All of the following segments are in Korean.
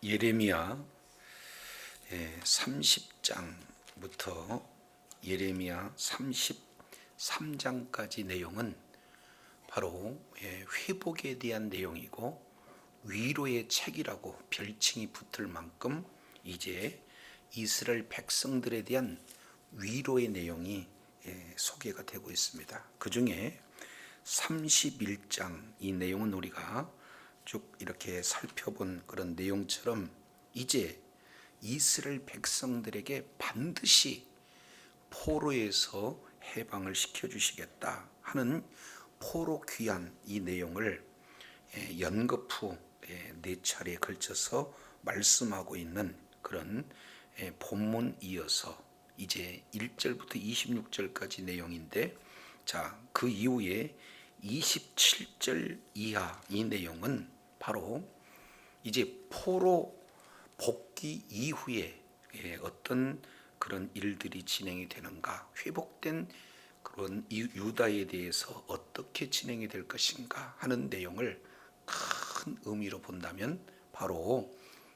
예레미야 30장부터 예레미야 33장까지 내용은 바로 회복에 대한 내용이고 위로의 책이라고 별칭이 붙을 만큼 이제 이스라엘 백성들에 대한 위로의 내용이 소개가 되고 있습니다. 그 중에 31장 이 내용은 우리가 쭉 이렇게 살펴본 그런 내용처럼 이제 이스라엘 백성들에게 반드시 포로에서 해방을 시켜주시겠다 하는 포로 귀환 이 내용을 연거푸 4차례에 걸쳐서 말씀하고 있는 그런 본문 이어서 이제 1절부터 26절까지 내용인데, 자, 그 이후에 27절 이하 이 내용은 바로 이제 포로 복귀 이후에 어떤 그런 일들이 진행이 되는가, 회복된 그런 유다에 대해서 어떻게 진행이 될 것인가 하는 내용을 큰 의미로 본다면 바로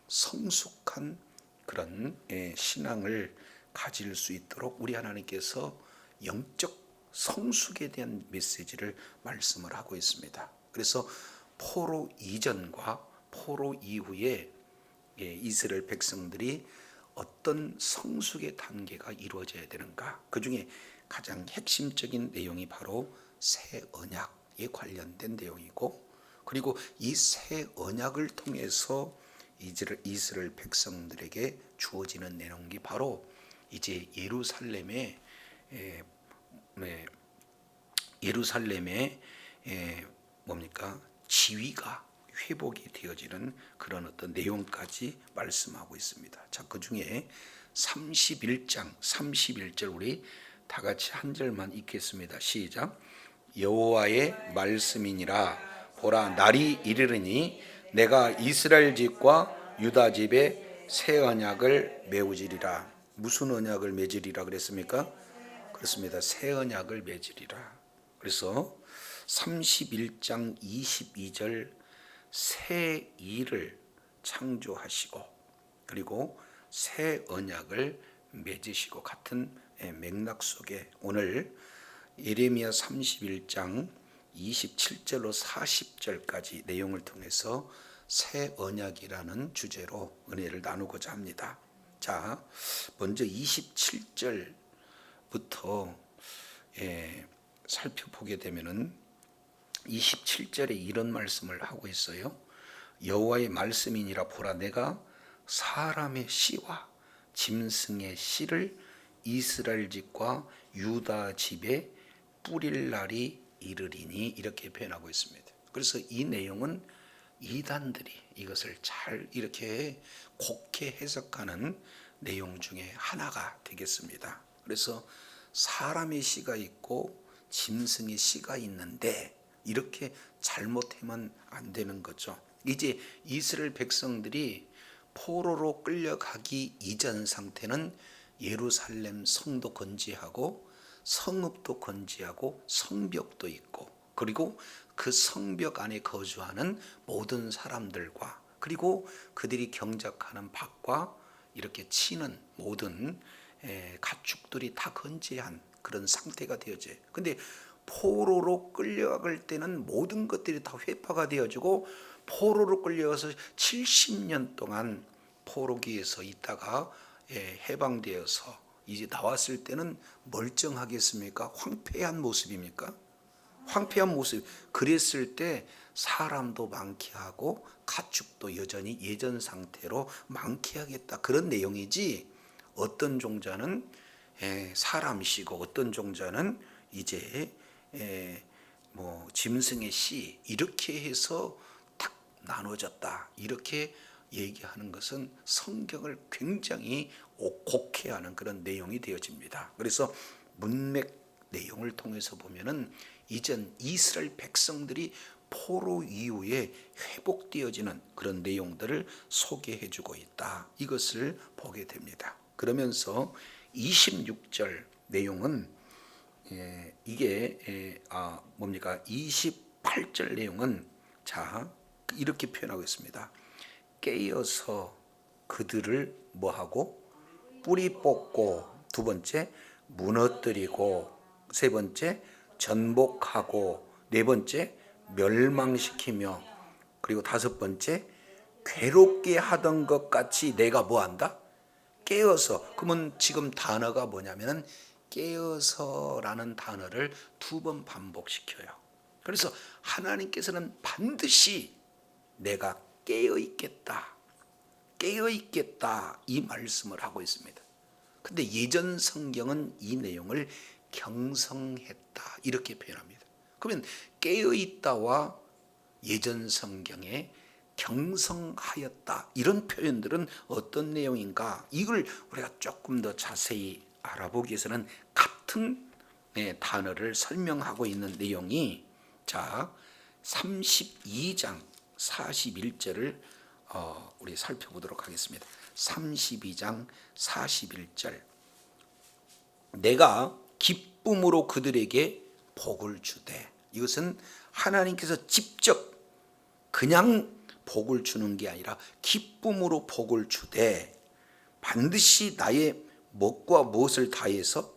성숙한 그런 신앙을 가질 수 있도록 우리 하나님께서 영적 성숙에 대한 메시지를 말씀을 하고 있습니다. 그래서 포로 이전과 포로 이후에 이스라엘 백성들이 어떤 성숙의 단계가 이루어져야 되는가, 그 중에 가장 핵심적인 내용이 바로 새 언약에 관련된 내용이고, 그리고 이 새 언약을 통해서 이스라엘 백성들에게 주어지는 내용이 바로 이제 예루살렘의 뭡니까? 지위가 회복이 되어지는 그런 어떤 내용까지 말씀하고 있습니다. 자, 그 중에 31장 31절 우리 다 같이 한 절만 읽겠습니다. 시작. 여호와의 말씀이니라. 보라, 날이 이르르니 내가 이스라엘 집과 유다 집에 새 언약을 메우지리라. 무슨 언약을 맺으리라 그랬습니까? 그렇습니다. 새 언약을 맺으리라. 그래서 31장 22절 새 일을 창조하시고 그리고 새 언약을 맺으시고 같은 맥락 속에 오늘 예레미야 31장 27절로 40절까지 내용을 통해서 새 언약이라는 주제로 은혜를 나누고자 합니다. 자, 먼저 27절부터 살펴보게 되면은 27절에 이런 말씀을 하고 있어요. 여호와의 말씀이니라. 보라, 내가 사람의 씨와 짐승의 씨를 이스라엘 집과 유다 집에 뿌릴 날이 이르리니, 이렇게 표현하고 있습니다. 그래서 이 내용은 이단들이 이것을 잘 이렇게 곱게 해석하는 내용 중에 하나가 되겠습니다. 그래서 사람의 씨가 있고 짐승의 씨가 있는데 이렇게 잘못하면 안 되는 거죠. 이제 이스라엘 백성들이 포로로 끌려가기 이전 상태는 예루살렘 성도 건지하고 성읍도 건지하고 성벽도 있고, 그리고 그 성벽 안에 거주하는 모든 사람들과 그리고 그들이 경작하는 밭과 이렇게 치는 모든 가축들이 다 건재한 그런 상태가 되어져요. 근데 포로로 끌려갈 때는 모든 것들이 다 회파가 되어지고 포로로 끌려가서 70년 동안 포로기에서 있다가 해방되어서 이제 나왔을 때는 멀쩡하겠습니까? 황폐한 모습입니까? 황폐한 모습. 그랬을 때 사람도 많게하고 가축도 여전히 예전 상태로 많게하겠다, 그런 내용이지, 어떤 종자는 사람이시고 어떤 종자는 이제 뭐 짐승의 씨, 이렇게 해서 딱 나눠졌다, 이렇게 얘기하는 것은 성경을 굉장히 곡해하는 그런 내용이 되어집니다. 그래서 문맥 내용을 통해서 보면은 이전 이스라엘 백성들이 포로 이후에 회복되어지는 그런 내용들을 소개해주고 있다, 이것을 보게 됩니다. 그러면서 26절 내용은 이게 뭡니까? 28절 내용은 자, 이렇게 표현하고 있습니다. 깨어서 그들을 뭐하고 뿌리 뽑고, 두 번째 무너뜨리고, 세 번째 전복하고, 네 번째 멸망시키며, 그리고 다섯 번째 괴롭게 하던 것 같이 내가 뭐한다? 깨어서. 그러면 지금 단어가 뭐냐면 깨어서라는 단어를 두 번 반복시켜요. 그래서 하나님께서는 반드시 내가 깨어 있겠다, 깨어 있겠다 이 말씀을 하고 있습니다. 근데 예전 성경은 이 내용을 경성했다 이렇게 표현합니다. 그러면 깨어 있다와 예전 성경에 경성하였다 이런 표현들은 어떤 내용인가, 이걸 우리가 조금 더 자세히 알아보기 위해서는 같은 단어를 설명하고 있는 내용이, 자 32장 41절을 우리 살펴보도록 하겠습니다. 32장 41절, 내가 기쁨으로 그들에게 복을 주되. 이것은 하나님께서 직접 그냥 복을 주는 게 아니라 기쁨으로 복을 주되, 반드시 나의 무엇과 무엇을 다해서,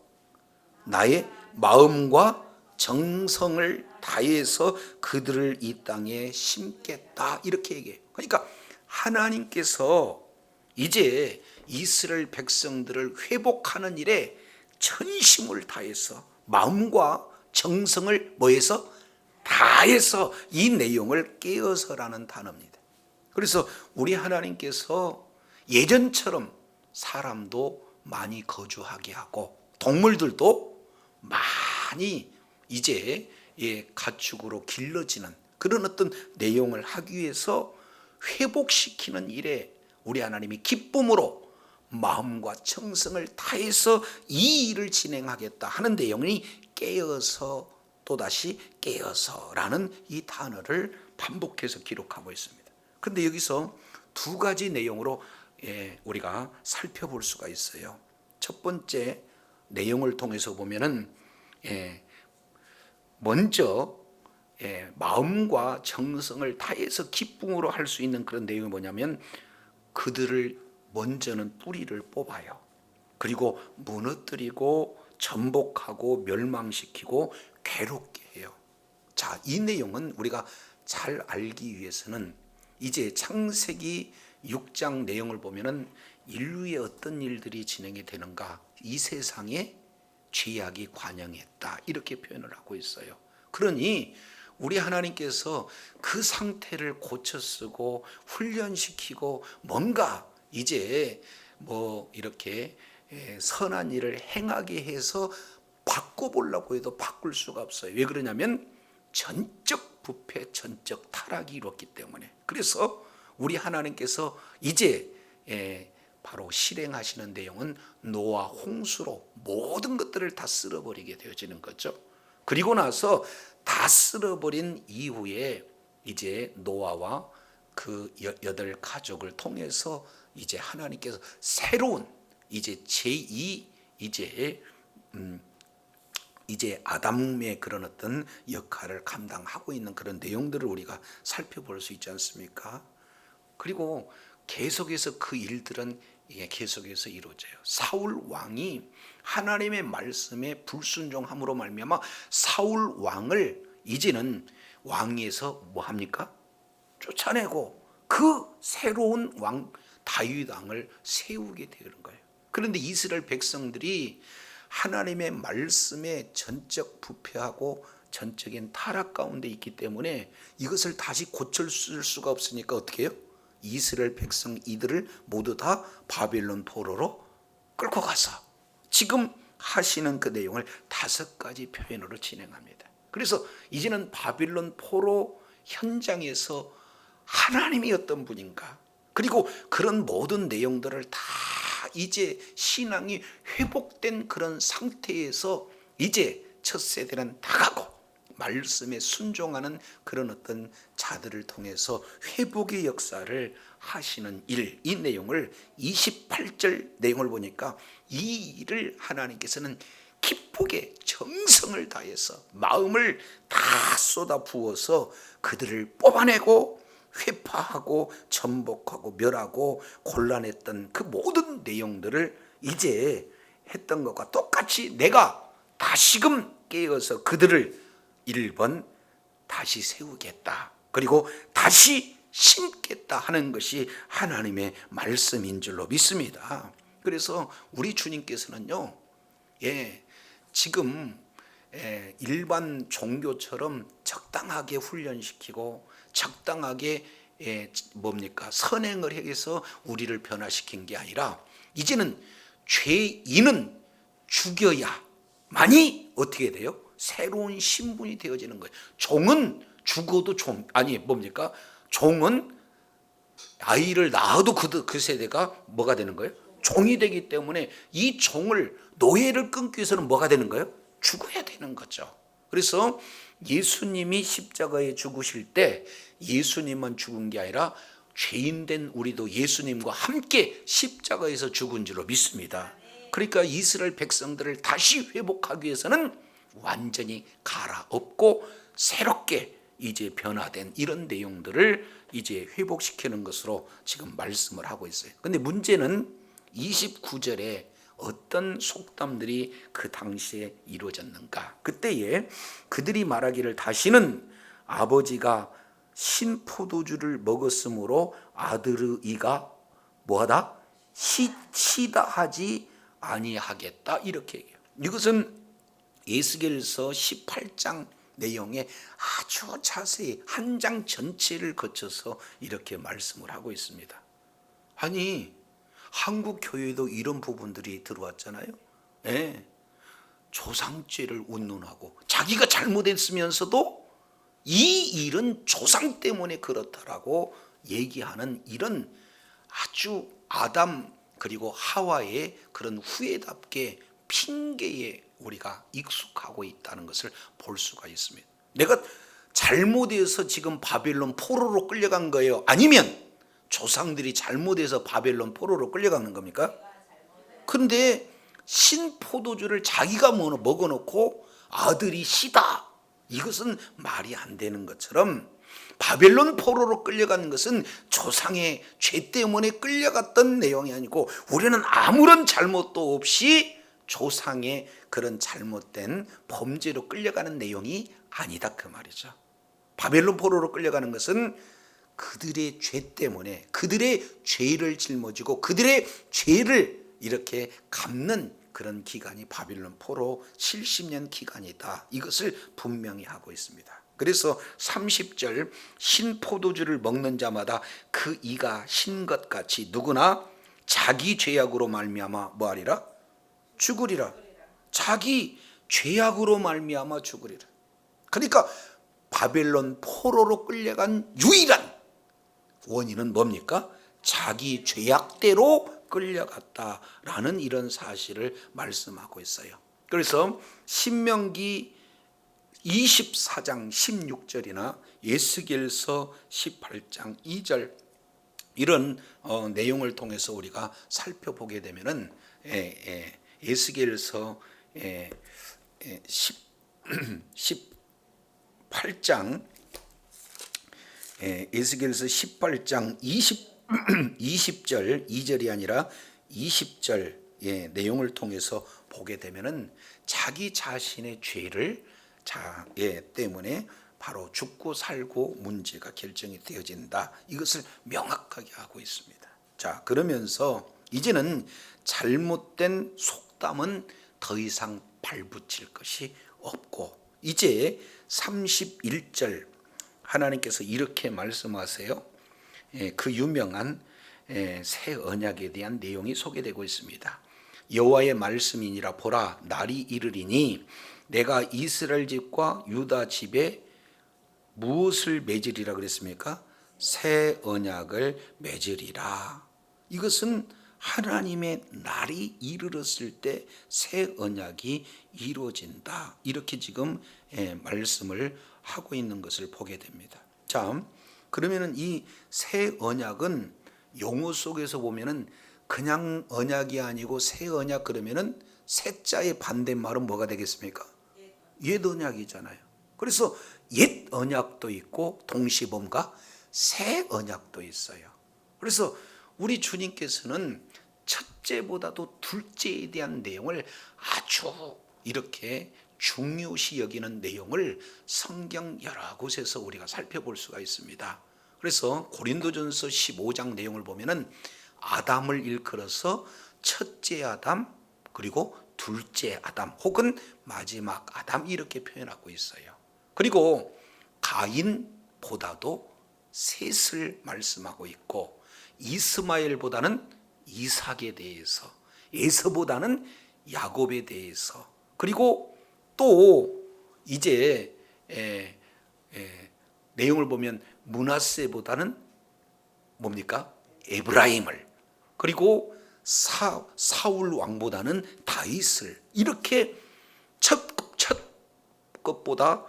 나의 마음과 정성을 다해서 그들을 이 땅에 심겠다 이렇게 얘기해요. 그러니까 하나님께서 이제 이스라엘 백성들을 회복하는 일에 전심을 다해서, 마음과 정성을 뭐해서? 다해서, 이 내용을 깨어서라는 단어입니다. 그래서 우리 하나님께서 예전처럼 사람도 많이 거주하게 하고 동물들도 많이 이제 가축으로 길러지는 그런 어떤 내용을 하기 위해서 회복시키는 일에 우리 하나님이 기쁨으로 마음과 정성을 다해서 이 일을 진행하겠다 하는 내용이 깨어서, 또다시 깨어서라는 이 단어를 반복해서 기록하고 있습니다. 그런데 여기서 두 가지 내용으로 우리가 살펴볼 수가 있어요. 첫 번째 내용을 통해서 보면은 먼저 마음과 정성을 다해서 기쁨으로 할 수 있는 그런 내용이 뭐냐면, 그들을 먼저는 뿌리를 뽑아요. 그리고 무너뜨리고 전복하고 멸망시키고 괴롭게 해요. 자, 이 내용은 우리가 잘 알기 위해서는 이제 창세기 6장 내용을 보면은 인류의 어떤 일들이 진행이 되는가, 이 세상에 죄악이 관영했다 이렇게 표현을 하고 있어요. 그러니 우리 하나님께서 그 상태를 고쳐 쓰고 훈련시키고 뭔가 이제 뭐 이렇게 선한 일을 행하게 해서 바꿔보려고 해도 바꿀 수가 없어요. 왜 그러냐면 전적 부패, 전적 타락이 이뤘기 때문에. 그래서 우리 하나님께서 이제 바로 실행하시는 내용은 노아 홍수로 모든 것들을 다 쓸어버리게 되어지는 거죠. 그리고 나서 다 쓸어버린 이후에 이제 노아와 그 8 가족을 통해서 이제 하나님께서 새로운 이제 제2 이제 아담의 그런 어떤 역할을 감당하고 있는 그런 내용들을 우리가 살펴볼 수 있지 않습니까? 그리고 계속해서 그 일들은 계속해서 이루어져요. 사울 왕이 하나님의 말씀에 불순종함으로 말미암아 사울 왕을 이제는 왕위에서 뭐 합니까? 쫓아내고 그 새로운 왕 다윗 왕을 세우게 되는 거예요. 그런데 이스라엘 백성들이 하나님의 말씀에 전적 부패하고 전적인 타락 가운데 있기 때문에 이것을 다시 고칠 수가 없으니까 어떻게 해요? 이스라엘 백성 이들을 모두 다 바벨론 포로로 끌고 가서 지금 하시는 그 내용을 5가지 표현으로 진행합니다. 그래서 이제는 바벨론 포로 현장에서 하나님이 어떤 분인가, 그리고 그런 모든 내용들을 다 이제 신앙이 회복된 그런 상태에서 이제 첫 세대는 다 가고 말씀에 순종하는 그런 어떤 자들을 통해서 회복의 역사를 하시는 일, 이 내용을 28절 내용을 보니까 이 일을 하나님께서는 기쁘게 정성을 다해서 마음을 다 쏟아 부어서 그들을 뽑아내고 회파하고 전복하고 멸하고 곤란했던 그 모든 내용들을 이제 했던 것과 똑같이 내가 다시금 깨어서 그들을 1번 다시 세우겠다, 그리고 다시 심겠다 하는 것이 하나님의 말씀인 줄로 믿습니다. 그래서 우리 주님께서는요, 지금 일반 종교처럼 적당하게 훈련시키고 적당하게 선행을 해서 우리를 변화시킨 게 아니라, 이제는 죄인은 죽여야만이 어떻게 돼요? 새로운 신분이 되어지는 거예요. 종은 죽어도 종은 아이를 낳아도 그 세대가 뭐가 되는 거예요? 종이 되기 때문에 이 종을, 노예를 끊기 위해서는 뭐가 되는 거예요? 죽어야 되는 거죠. 그래서 예수님이 십자가에 죽으실 때 예수님만 죽은 게 아니라 죄인된 우리도 예수님과 함께 십자가에서 죽은 줄로 믿습니다. 그러니까 이스라엘 백성들을 다시 회복하기 위해서는 완전히 갈아엎고 새롭게 이제 변화된 이런 내용들을 이제 회복시키는 것으로 지금 말씀을 하고 있어요. 근데 문제는 29절에 어떤 속담들이 그 당시에 이루어졌는가? 그때에 그들이 말하기를 다시는 아버지가 신포도주를 먹었으므로 아들의가 뭐하다? 시다 하지 아니하겠다, 이렇게 얘기해요. 이것은 에스겔서 18장 내용에 아주 자세히 한 장 전체를 거쳐서 이렇게 말씀을 하고 있습니다. 아니, 한국 교회도 이런 부분들이 들어왔잖아요. 조상죄를 운운하고 자기가 잘못했으면서도 이 일은 조상 때문에 그렇다라고 얘기하는 이런 아주 아담 그리고 하와의 그런 후회답게 핑계에 우리가 익숙하고 있다는 것을 볼 수가 있습니다. 내가 잘못해서 지금 바벨론 포로로 끌려간 거예요? 아니면 조상들이 잘못해서 바벨론 포로로 끌려가는 겁니까? 그런데 신포도주를 자기가 먹어놓고 아들이 시다, 이것은 말이 안 되는 것처럼 바벨론 포로로 끌려간 것은 조상의 죄 때문에 끌려갔던 내용이 아니고, 우리는 아무런 잘못도 없이 조상의 그런 잘못된 범죄로 끌려가는 내용이 아니다, 그 말이죠. 바벨론 포로로 끌려가는 것은 그들의 죄 때문에 그들의 죄를 짊어지고 그들의 죄를 이렇게 갚는 그런 기간이 바벨론 포로 70년 기간이다, 이것을 분명히 하고 있습니다. 그래서 30절, 신포도주를 먹는 자마다 그 이가 신 것 같이 누구나 자기 죄악으로 말미암아 뭐하리라? 죽으리라. 자기 죄악으로 말미암아 죽으리라. 그러니까 바벨론 포로로 끌려간 유일한 원인은 뭡니까? 자기 죄악대로 끌려갔다라는 이런 사실을 말씀하고 있어요. 그래서 신명기 24장 16절이나 에스겔서 18장 2절 이런 내용을 통해서 우리가 살펴보게 되면은 에스겔서 18장 에스겔서 18장 20절 2절이 아니라 20절 내용을 통해서 보게 되면은 자기 자신의 죄를 때문에 바로 죽고 살고 문제가 결정이 되어진다, 이것을 명확하게 하고 있습니다. 자, 그러면서 이제는 잘못된 속담은 더 이상 발붙일 것이 없고, 이제 31절 하나님께서 이렇게 말씀하세요. 그 유명한 새 언약에 대한 내용이 소개되고 있습니다. 여호와의 말씀이니라, 보라 날이 이르리니 내가 이스라엘 집과 유다 집에 무엇을 맺으리라 그랬습니까? 새 언약을 맺으리라. 이것은 하나님의 날이 이르렀을 때 새 언약이 이루어진다, 이렇게 지금 말씀을 하고 있는 것을 보게 됩니다. 자, 그러면은 이 새 언약은 용어 속에서 보면은 그냥 언약이 아니고 새 언약 그러면은 새자의 반대말은 뭐가 되겠습니까? 옛 언약이잖아요. 그래서 옛 언약도 있고 동시에 뭔가 새 언약도 있어요. 그래서 우리 주님께서는 첫째보다도 둘째에 대한 내용을 아주 이렇게 중요시 여기는 내용을 성경 여러 곳에서 우리가 살펴볼 수가 있습니다. 그래서 고린도전서 15장 내용을 보면은 아담을 일컬어서 첫째 아담 그리고 둘째 아담 혹은 마지막 아담 이렇게 표현하고 있어요. 그리고 가인보다도 셋을 말씀하고 있고 이스마엘보다는 이삭에 대해서, 에서보다는 야곱에 대해서, 그리고 또 이제 내용을 보면 므낫세보다는 뭡니까? 에브라임을, 그리고 사울 왕보다는 다윗을, 이렇게 첫 것보다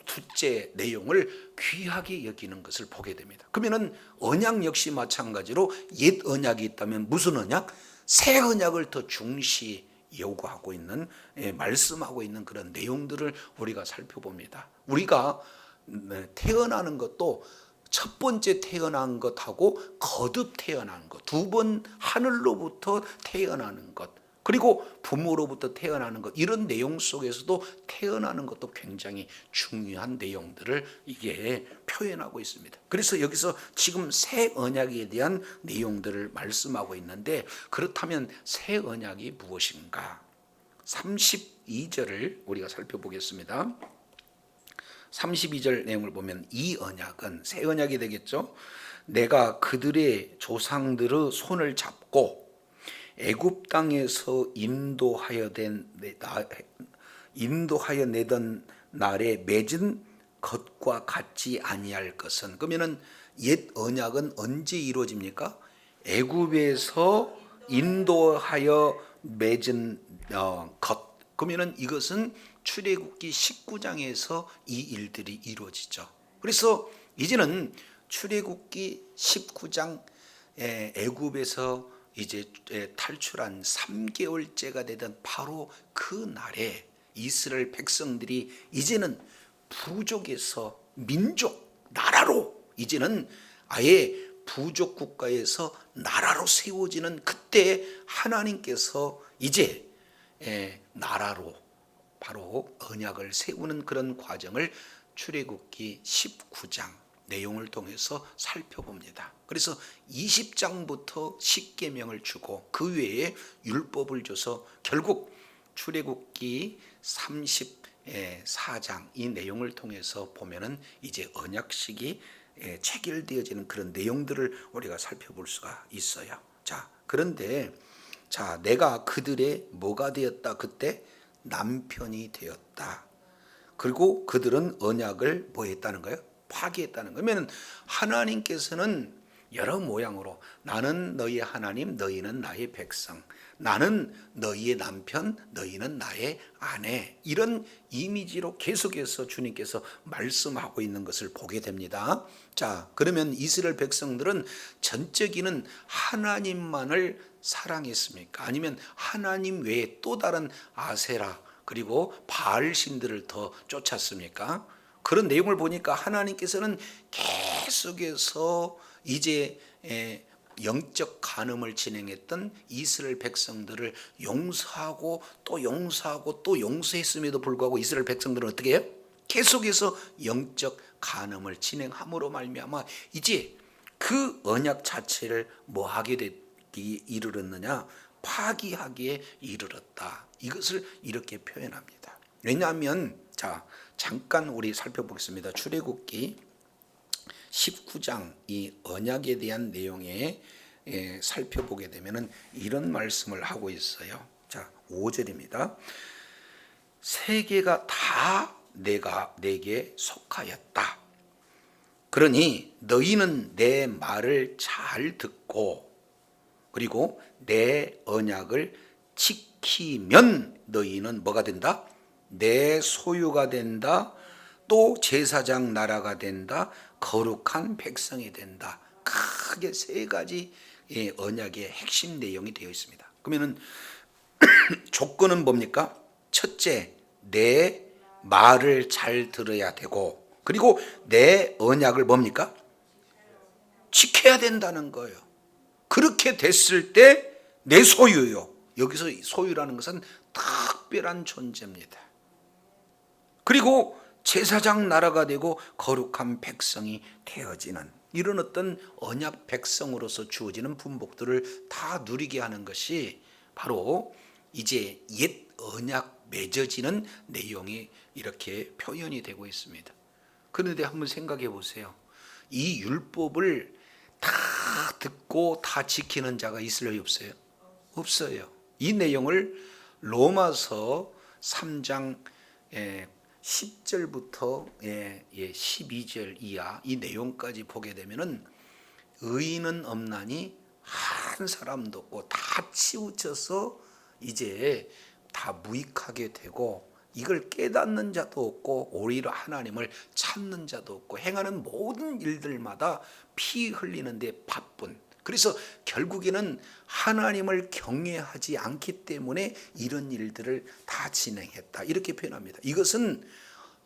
둘째 내용을 귀하게 여기는 것을 보게 됩니다. 그러면은 언약 역시 마찬가지로 옛 언약이 있다면 무슨 언약? 새 언약을 더 중시 요구하고 있는, 말씀하고 있는 그런 내용들을 우리가 살펴봅니다. 우리가 태어나는 것도 첫 번째 태어난 것하고 거듭 태어난 것, 두 번 하늘로부터 태어나는 것, 그리고 부모로부터 태어나는 것, 이런 내용 속에서도 태어나는 것도 굉장히 중요한 내용들을 이게 표현하고 있습니다. 그래서 여기서 지금 새 언약에 대한 내용들을 말씀하고 있는데, 그렇다면 새 언약이 무엇인가? 32절을 우리가 살펴보겠습니다. 32절 내용을 보면 이 언약은 새 언약이 되겠죠. 내가 그들의 조상들의 손을 잡고 애굽 땅에서 인도하여 내던 날에 맺은 것과 같지 아니할 것은, 그러면은 옛 언약은 언제 이루어집니까? 애굽에서 인도하여 맺은 것. 그러면은 이것은 출애굽기 19장에서 이 일들이 이루어지죠. 그래서 이제는 출애굽기 19장 애굽에서 이제 탈출한 3개월째가 되던 바로 그 날에 이스라엘 백성들이 이제는 부족에서 민족, 나라로, 이제는 아예 부족 국가에서 나라로 세워지는 그때 하나님께서 이제 나라로 바로 언약을 세우는 그런 과정을 출애굽기 19장 내용을 통해서 살펴봅니다. 그래서 20장부터 십계명을 주고 그 외에 율법을 줘서 결국 출애굽기 34장 이 내용을 통해서 보면은 이제 언약식이 체결되어지는 그런 내용들을 우리가 살펴볼 수가 있어요. 자, 그런데 내가 그들의 뭐가 되었다? 그때 남편이 되었다. 그리고 그들은 언약을 뭐 했다는 거예요? 파기했다는 거예요. 그러면 하나님께서는 여러 모양으로 나는 너희의 하나님, 너희는 나의 백성, 나는 너희의 남편, 너희는 나의 아내, 이런 이미지로 계속해서 주님께서 말씀하고 있는 것을 보게 됩니다. 자, 그러면 이스라엘 백성들은 전적이는 하나님만을 사랑했습니까? 아니면 하나님 외에 또 다른 아세라 그리고 바알 신들을 더 쫓았습니까? 그런 내용을 보니까 하나님께서는 계속해서 이제 영적 간음을 진행했던 이스라엘 백성들을 용서하고 또 용서하고 또 용서했음에도 불구하고 이스라엘 백성들은 어떻게 해요? 계속해서 영적 간음을 진행함으로 말미암아 이제 그 언약 자체를 뭐 하게 되기 이르렀느냐? 파기하기에 이르렀다. 이것을 이렇게 표현합니다. 왜냐하면 잠깐 우리 살펴보겠습니다. 출애굽기 19장 이 언약에 대한 내용에 살펴보게 되면은 이런 말씀을 하고 있어요. 자, 5절입니다. 세계가 다 내게 속하였다. 그러니 너희는 내 말을 잘 듣고 그리고 내 언약을 지키면 너희는 뭐가 된다? 내 소유가 된다. 또 제사장 나라가 된다. 거룩한 백성이 된다. 크게 세 가지 언약의 핵심 내용이 되어 있습니다. 그러면은 조건은 뭡니까? 첫째, 내 말을 잘 들어야 되고, 그리고 내 언약을 뭡니까? 지켜야 된다는 거예요. 그렇게 됐을 때 내 소유요. 여기서 소유라는 것은 특별한 존재입니다. 그리고 제사장 나라가 되고 거룩한 백성이 되어지는 이런 어떤 언약 백성으로서 주어지는 분복들을 다 누리게 하는 것이 바로 이제 옛 언약 맺어지는 내용이 이렇게 표현이 되고 있습니다. 그런데 한번 생각해 보세요. 이 율법을 다 듣고 다 지키는 자가 있을까요, 없어요? 없어요. 이 내용을 로마서 3장 10절부터 12절 이하 이 내용까지 보게 되면은 의인은 없나니 한 사람도 없고 다 치우쳐서 이제 다 무익하게 되고 이걸 깨닫는 자도 없고 오히려 하나님을 찾는 자도 없고 행하는 모든 일들마다 피 흘리는데 바쁜, 그래서 결국에는 하나님을 경외하지 않기 때문에 이런 일들을 다 진행했다 이렇게 표현합니다. 이것은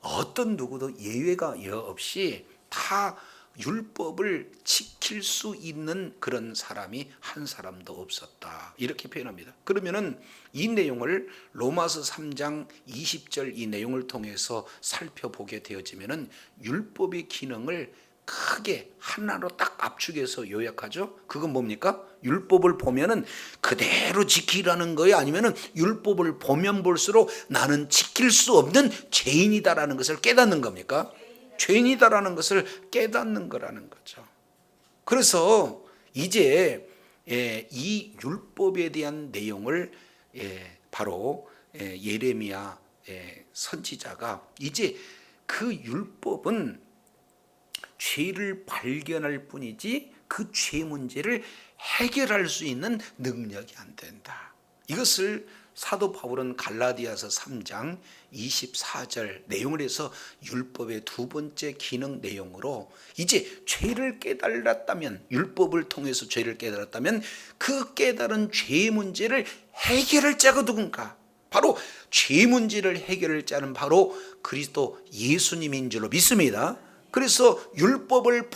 어떤 누구도 예외가 없이 다 율법을 지킬 수 있는 그런 사람이 한 사람도 없었다 이렇게 표현합니다. 그러면은 이 내용을 로마서 3장 20절 이 내용을 통해서 살펴보게 되어지면은 율법의 기능을 크게 하나로 딱 압축해서 요약하죠. 그건 뭡니까? 율법을 보면은 그대로 지키라는 거예요? 아니면은 율법을 보면 볼수록 나는 지킬 수 없는 죄인이다라는 것을 깨닫는 겁니까? 죄인이다라는 것을 깨닫는 거라는 거죠. 그래서 이제 이 율법에 대한 내용을 바로 예레미야 선지자가 이제 그 율법은 죄를 발견할 뿐이지 그 죄 문제를 해결할 수 있는 능력이 안 된다. 이것을 사도 바울은 갈라디아서 3장 24절 내용을 해서 율법의 두 번째 기능 내용으로 이제 죄를 깨달았다면, 율법을 통해서 죄를 깨달았다면 그 깨달은 죄 문제를 해결할 자가 누군가? 바로 죄 문제를 해결할 자는 바로 그리스도 예수님인 줄로 믿습니다. 그래서 율법을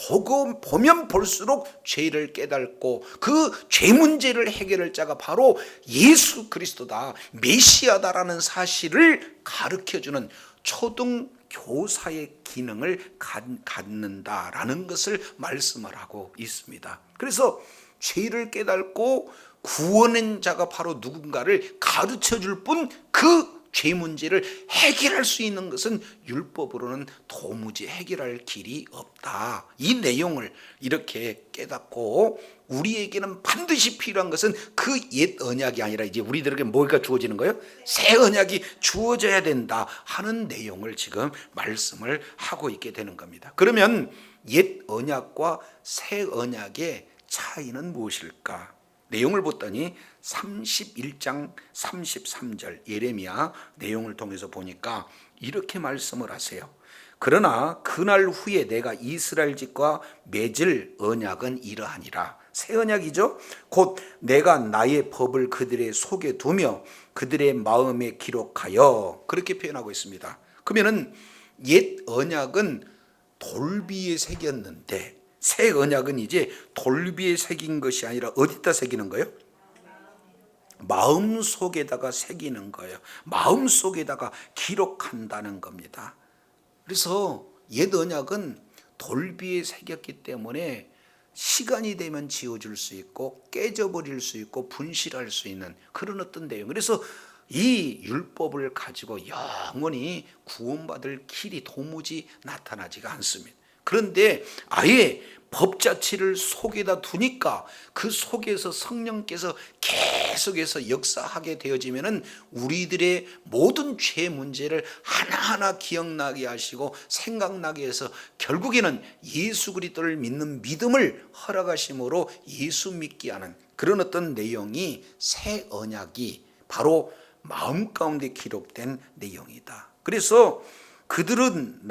보면 볼수록 죄를 깨닫고 그 죄 문제를 해결할 자가 바로 예수 그리스도다, 메시아다라는 사실을 가르쳐주는 초등 교사의 기능을 갖는다라는 것을 말씀을 하고 있습니다. 그래서 죄를 깨닫고 구원한 자가 바로 누군가를 가르쳐 줄 뿐 그 죄 문제를 해결할 수 있는 것은 율법으로는 도무지 해결할 길이 없다. 이 내용을 이렇게 깨닫고 우리에게는 반드시 필요한 것은 그 옛 언약이 아니라 이제 우리들에게 뭐가 주어지는 거예요? 새 언약이 주어져야 된다 하는 내용을 지금 말씀을 하고 있게 되는 겁니다. 그러면 옛 언약과 새 언약의 차이는 무엇일까? 내용을 봤더니 31장 33절 예레미야 내용을 통해서 보니까 이렇게 말씀을 하세요. 그러나 그날 후에 내가 이스라엘 집과 맺을 언약은 이러하니라. 새 언약이죠. 곧 내가 나의 법을 그들의 속에 두며 그들의 마음에 기록하여, 그렇게 표현하고 있습니다. 그러면은 옛 언약은 돌비에 새겼는데 새 언약은 이제 돌비에 새긴 것이 아니라 어디다 새기는 거예요? 마음 속에다가 새기는 거예요. 마음 속에다가 기록한다는 겁니다. 그래서 옛 언약은 돌비에 새겼기 때문에 시간이 되면 지워질 수 있고 깨져버릴 수 있고 분실할 수 있는 그런 어떤 내용. 그래서 이 율법을 가지고 영원히 구원받을 길이 도무지 나타나지가 않습니다. 그런데 아예 법 자체를 속에다 두니까 그 속에서 성령께서 계속해서 역사하게 되어지면은 우리들의 모든 죄 문제를 하나하나 기억나게 하시고 생각나게 해서 결국에는 예수 그리스도를 믿는 믿음을 허락하심으로 예수 믿게 하는 그런 어떤 내용이 새 언약이 바로 마음 가운데 기록된 내용이다. 그래서 그들은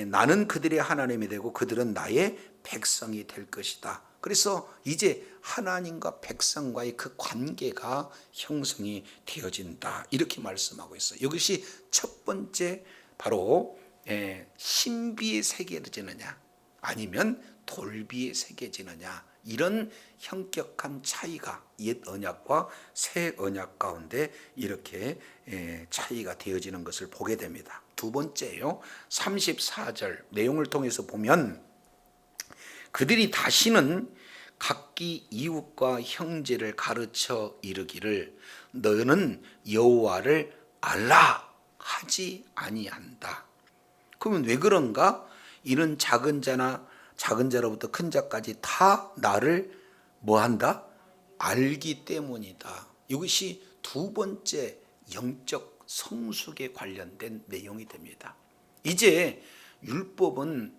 나는 그들의 하나님이 되고 그들은 나의 백성이 될 것이다. 그래서 이제 하나님과 백성과의 그 관계가 형성이 되어진다. 이렇게 말씀하고 있어요. 이것이 첫 번째 바로 신비에 새겨지느냐 아니면 돌비에 새겨지느냐, 이런 현격한 차이가 옛 언약과 새 언약 가운데 이렇게 차이가 되어지는 것을 보게 됩니다. 두 번째요, 34절 내용을 통해서 보면 그들이 다시는 각기 이웃과 형제를 가르쳐 이르기를 너는 여호와를 알라 하지 아니한다. 그러면 왜 그런가? 이는 작은 자로부터 큰 자까지 다 나를 뭐한다? 알기 때문이다. 이것이 두 번째 영적 성숙에 관련된 내용이 됩니다. 이제 율법은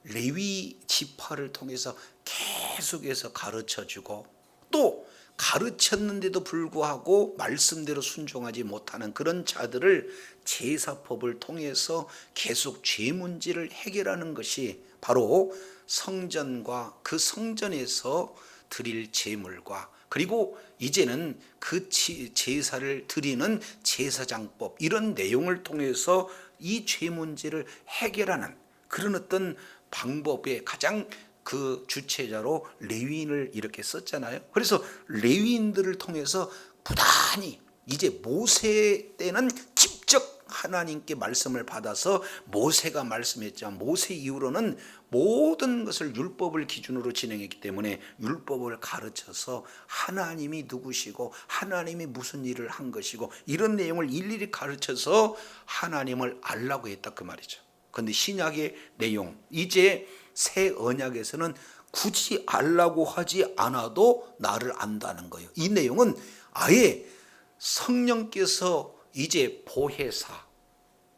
레위 지파를 통해서 계속해서 가르쳐주고, 또 가르쳤는데도 불구하고 말씀대로 순종하지 못하는 그런 자들을 제사법을 통해서 계속 죄 문제를 해결하는 것이 바로 성전과 그 성전에서 드릴 제물과, 그리고 이제는 그 제사를 드리는 제사장법, 이런 내용을 통해서 이 죄 문제를 해결하는 그런 어떤 방법의 가장 그 주체자로 레위인을 이렇게 썼잖아요. 그래서 레위인들을 통해서 부단히 이제 모세 때는 직접 하나님께 말씀을 받아서 모세가 말씀했지만, 모세 이후로는 모든 것을 율법을 기준으로 진행했기 때문에 율법을 가르쳐서 하나님이 누구시고 하나님이 무슨 일을 한 것이고 이런 내용을 일일이 가르쳐서 하나님을 알라고 했다, 그 말이죠. 그런데 신약의 내용, 이제 새 언약에서는 굳이 알라고 하지 않아도 나를 안다는 거예요. 이 내용은 아예 성령께서 이제 보혜사,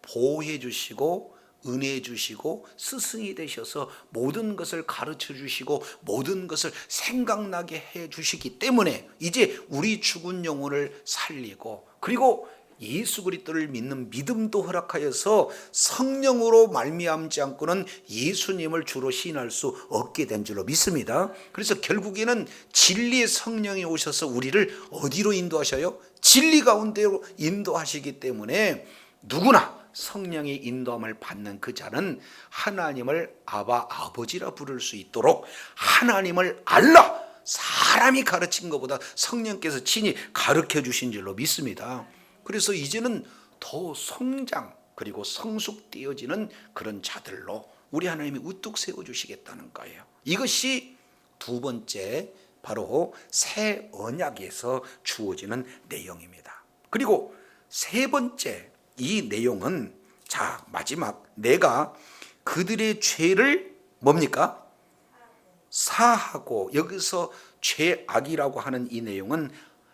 보호해 주시고 은혜 주시고 스승이 되셔서 모든 것을 가르쳐 주시고 모든 것을 생각나게 해 주시기 때문에 이제 우리 죽은 영혼을 살리고, 그리고 예수 그리스도를 믿는 믿음도 허락하여서 성령으로 말미암지 않고는 예수님을 주로 시인할 수 없게 된 줄로 믿습니다. 그래서 결국에는 진리의 성령이 오셔서 우리를 어디로 인도하셔요? 진리 가운데로 인도하시기 때문에 누구나 성령의 인도함을 받는 그 자는 하나님을 아바, 아버지라 부를 수 있도록 하나님을 알라, 사람이 가르친 것보다 성령께서 친히 가르쳐 주신 줄로 믿습니다. 그래서 이제는 더 성장 그리고 성숙되어지는 그런 자들로 우리 하나님이 우뚝 세워주시겠다는 거예요. 이것이 두 번째 바로 새 언약에서 주어지는 내용입니다. 그리고 세 번째 이 내용은, 자 마지막, 내가 그들의 죄를 뭡니까? 사하고, 여기서 죄악이라고 하는 이 내용은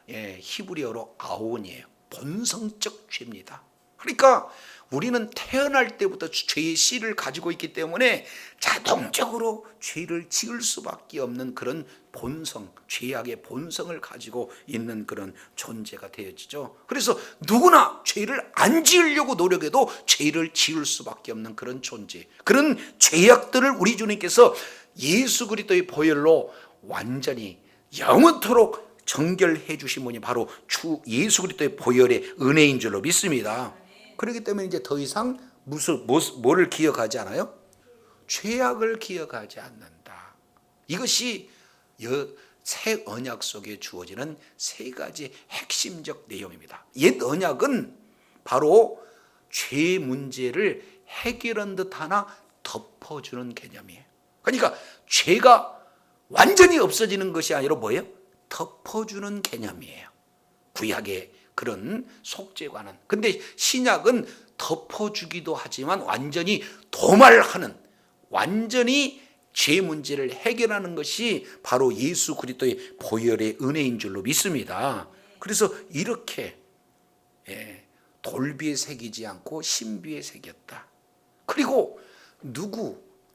히브리어로 아온이에요. 본성적 죄입니다. 그러니까 우리는 태어날 때부터 죄의 씨를 가지고 있기 때문에 자동적으로 죄를 지을 수밖에 없는 그런 본성, 죄악의 본성을 가지고 있는 그런 존재가 되어지죠. 그래서 누구나 죄를 안 지으려고 노력해도 죄를 지을 수밖에 없는 그런 존재, 그런 죄악들을 우리 주님께서 예수 그리스도의 보혈로 완전히 영원토록 정결해 주신 분이 바로 주 예수 그리스도의 보혈의 은혜인 줄로 믿습니다. 그렇기 때문에 이제 더 이상 뭐를 기억하지 않아요? 죄악을 기억하지 않는다. 이것이 새 언약 속에 주어지는 세 가지 핵심적 내용입니다. 옛 언약은 바로 죄 문제를 해결한 듯 하나 덮어주는 개념이에요. 그러니까 죄가 완전히 없어지는 것이 아니라 뭐예요? 덮어주는 개념이에요. 구약의 그런 속죄관은. 근데 신약은 덮어주기도 하지만 완전히 도말하는, 완전히 죄 문제를 해결하는 것이 바로 예수 그리스도의 보혈의 은혜인 줄로 믿습니다. 그래서 이렇게 돌비에 새기지 않고 신비에 새겼다. 그리고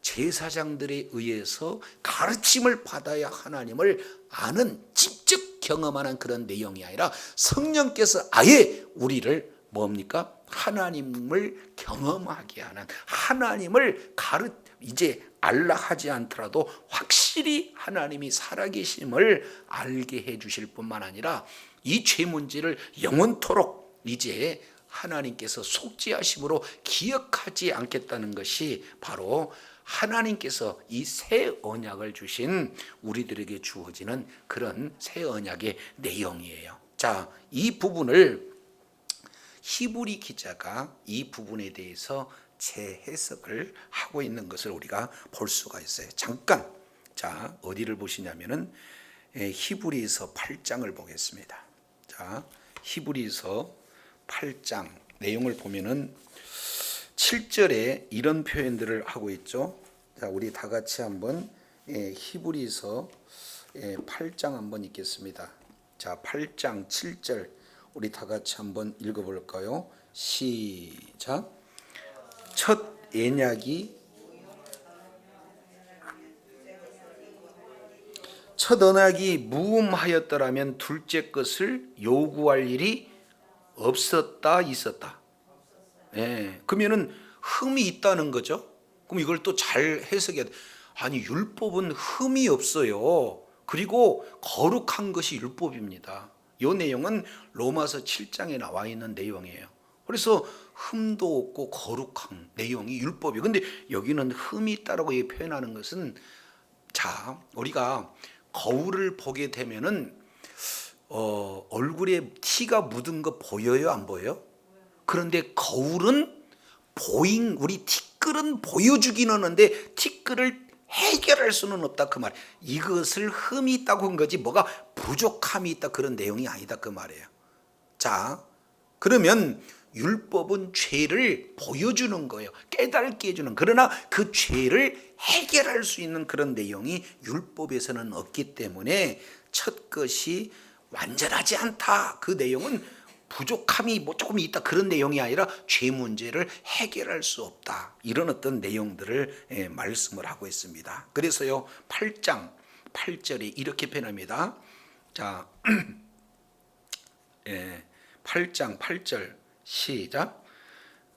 제사장들에 의해서 가르침을 받아야 하나님을 아는, 직접 경험하는 그런 내용이 아니라 성령께서 아예 우리를 뭡니까? 하나님을 경험하게 하는, 하나님을 이제 알라 하지 않더라도 확실히 하나님이 살아계심을 알게 해 주실 뿐만 아니라 이 죄 문제를 영원토록 이제 하나님께서 속죄하심으로 기억하지 않겠다는 것이 바로 하나님께서 이 새 언약을 주신 우리들에게 주어지는 그런 새 언약의 내용이에요. 자, 이 부분을 히브리 기자가 이 부분에 대해서 재해석을 하고 있는 것을 우리가 볼 수가 있어요. 잠깐, 자, 어디를 보시냐면은 히브리서 8장을 보겠습니다. 자, 히브리서 8장 내용을 보면은 7절에 이런 표현들을 하고 있죠. 자, 우리 다 같이 한번 히브리서 8장 한번 읽겠습니다. 자, 8장 7절 우리 다 같이 한번 읽어볼까요? 시작. 첫 언약이 무음하였더라면 둘째 것을 요구할 일이 없었다, 있었다. 그러면은 흠이 있다는 거죠. 그럼 이걸 또 잘 해석해야 돼. 아니, 율법은 흠이 없어요. 그리고 거룩한 것이 율법입니다. 이 내용은 로마서 7장에 나와 있는 내용이에요. 그래서 흠도 없고 거룩한 내용이 율법이에요. 근데 여기는 흠이 있다라고 표현하는 것은, 자, 우리가 거울을 보게 되면은 얼굴에 티가 묻은 거 보여요, 안 보여요? 그런데 거울은 우리 티끌은 보여주기는 하는데 티끌을 해결할 수는 없다, 그 말. 이것을 흠이 있다고 한 거지 뭐가 부족함이 있다 그런 내용이 아니다, 그 말이에요. 자, 그러면 율법은 죄를 보여주는 거예요. 깨닫게 해주는. 그러나 그 죄를 해결할 수 있는 그런 내용이 율법에서는 없기 때문에 첫 것이 완전하지 않다, 그 내용은 부족함이 뭐 조금 있다 그런 내용이 아니라 죄 문제를 해결할 수 없다, 이런 어떤 내용들을 말씀을 하고 있습니다. 그래서요 8장 8절에 이렇게 표현합니다. 자, 8장 8절 시작.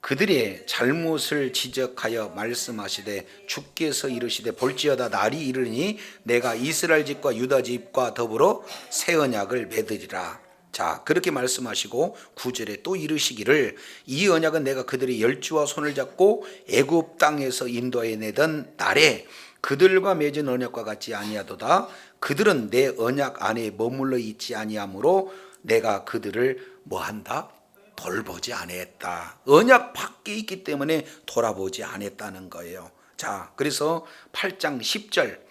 그들의 잘못을 지적하여 말씀하시되 주께서 이르시되 볼지어다 날이 이르니 내가 이스라엘 집과 유다 집과 더불어 새 언약을 맺으리라. 자, 그렇게 말씀하시고 9절에 또 이르시기를 이 언약은 내가 그들의 열주와 손을 잡고 애굽 땅에서 인도해 내던 날에 그들과 맺은 언약과 같지 아니하도다. 그들은 내 언약 안에 머물러 있지 아니하므로 내가 그들을 뭐한다? 돌보지 아니했다. 언약 밖에 있기 때문에 돌아보지 않았다는 거예요. 자, 그래서 8장 10절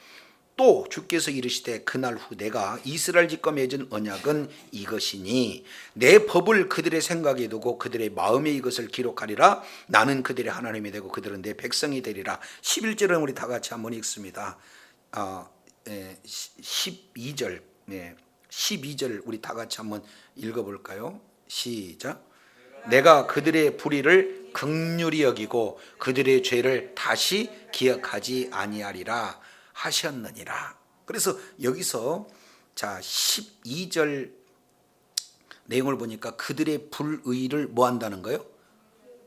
또 주께서 이르시되 그날 후 내가 이스라엘 집과 맺은 언약은 이것이니 내 법을 그들의 생각에 두고 그들의 마음에 이것을 기록하리라. 나는 그들의 하나님이 되고 그들은 내 백성이 되리라. 11절은 우리 다 같이 한번 읽습니다. 12절 12절 우리 다 같이 한번 읽어볼까요? 시작. 내가 그들의 불의를 긍휼히 여기고 그들의 죄를 다시 기억하지 아니하리라 하셨느니라. 그래서 여기서 자 12절 내용을 보니까 그들의 불의를 뭐 한다는 거예요?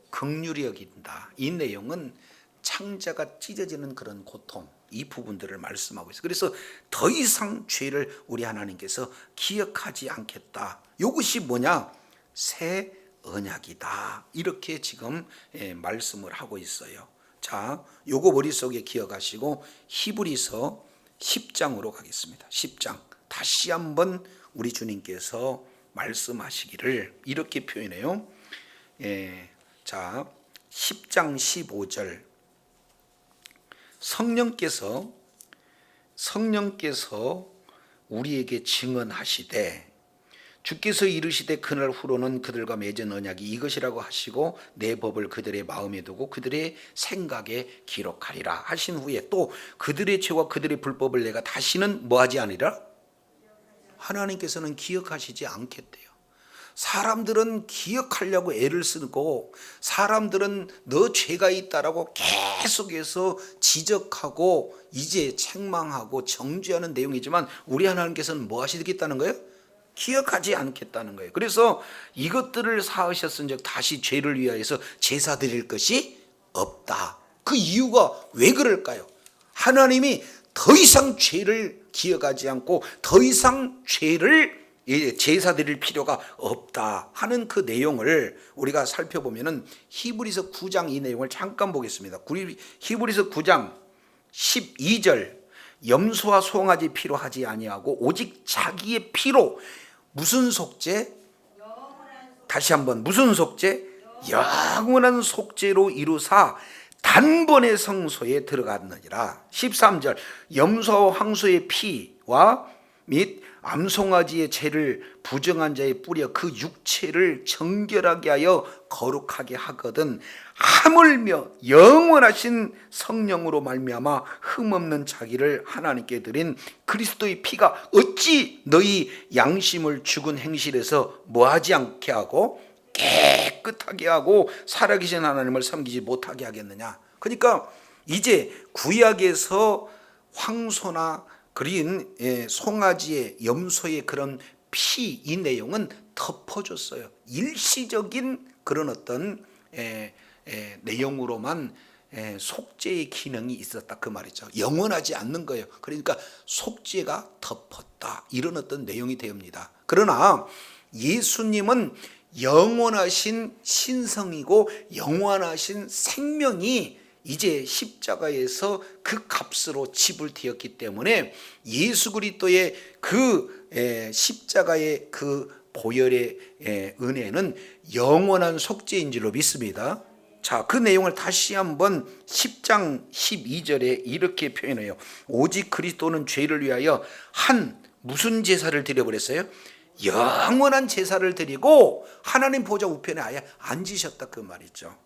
긍휼히 여긴다. 이 내용은 창자가 찢어지는 그런 고통, 이 부분들을 말씀하고 있어요. 그래서 더 이상 죄를 우리 하나님께서 기억하지 않겠다. 이것이 뭐냐? 새 언약이다. 이렇게 지금 말씀을 하고 있어요. 자, 요거 머릿속에 기억하시고 히브리서 10장으로 가겠습니다. 10장 다시 한번 우리 주님께서 말씀하시기를 이렇게 표현해요. 자, 10장 15절 성령께서 우리에게 증언하시되 주께서 이르시되 그날 후로는 그들과 맺은 언약이 이것이라고 하시고 내 법을 그들의 마음에 두고 그들의 생각에 기록하리라 하신 후에 또 그들의 죄와 그들의 불법을 내가 다시는 뭐하지 않으리라? 하나님께서는 기억하시지 않겠대요. 사람들은 기억하려고 애를 쓰고 사람들은 너 죄가 있다라고 계속해서 지적하고 이제 책망하고 정죄하는 내용이지만 우리 하나님께서는 뭐 하시겠다는 거예요? 기억하지 않겠다는 거예요. 그래서 이것들을 사하셨은즉 다시 죄를 위하여서 제사 드릴 것이 없다. 그 이유가 왜 그럴까요? 하나님이 더 이상 죄를 기억하지 않고 더 이상 죄를 제사 드릴 필요가 없다 하는 그 내용을 우리가 살펴보면은 히브리서 9장 이 내용을 잠깐 보겠습니다. 히브리서 9장 12절 염소와 송아지 피로 하지 아니하고 오직 자기의 피로 무슨 속죄? 다시 한번 무슨 속죄? 영원한 속죄로 이루사 단번에 성소에 들어갔느니라. 13절 염소와 황소의 피와 및 암송아지의 죄를 부정한 자의 뿌려 그 육체를 정결하게 하여 거룩하게 하거든 하물며 영원하신 성령으로 말미암아 흠없는 자기를 하나님께 드린 그리스도의 피가 어찌 너희 양심을 죽은 행실에서 뭐하지 않게 하고 깨끗하게 하고 살아계신 하나님을 섬기지 못하게 하겠느냐. 그러니까 이제 구약에서 황소나 그린 송아지의 염소의 그런 피 이 내용은 덮어줬어요. 일시적인 그런 어떤 내용으로만 속죄의 기능이 있었다 그 말이죠. 영원하지 않는 거예요. 그러니까 속죄가 덮었다 이런 어떤 내용이 됩니다. 그러나 예수님은 영원하신 신성이고 영원하신 생명이 이제 십자가에서 그 값으로 지불되었기 때문에 예수 그리스도의 그 십자가의 그 보혈의 은혜는 영원한 속죄인 줄로 믿습니다. 자, 그 내용을 다시 한번 10장 12절에 이렇게 표현해요. 오직 그리스도는 죄를 위하여 한 무슨 제사를 드려버렸어요? 영원한 제사를 드리고 하나님 보좌 우편에 아예 앉으셨다 그 말이죠.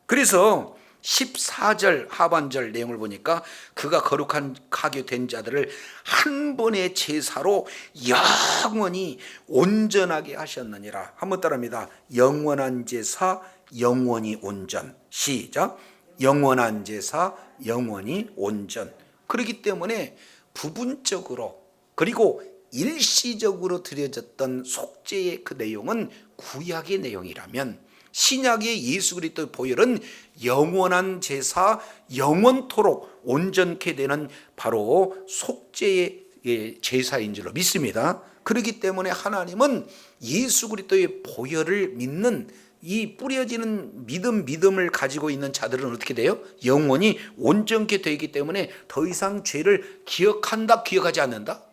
그래서 14절 하반절 내용을 보니까 그가 거룩하게 된 자들을 한 번의 제사로 영원히 온전하게 하셨느니라. 한번 따라합니다. 영원한 제사 영원히 온전. 시작. 영원한 제사 영원히 온전. 그렇기 때문에 부분적으로 그리고 일시적으로 드려졌던 속죄의 그 내용은 구약의 내용이라면 신약의 예수 그리스도의 보혈은 영원한 제사 영원토록 온전케 되는 바로 속죄의 제사인 줄로 믿습니다. 그렇기 때문에 하나님은 예수 그리스도의 보혈을 믿는 이 뿌려지는 믿음을 가지고 있는 자들은 어떻게 돼요? 영원히 온전케 되기 때문에 더 이상 죄를 기억한다 기억하지 않는다?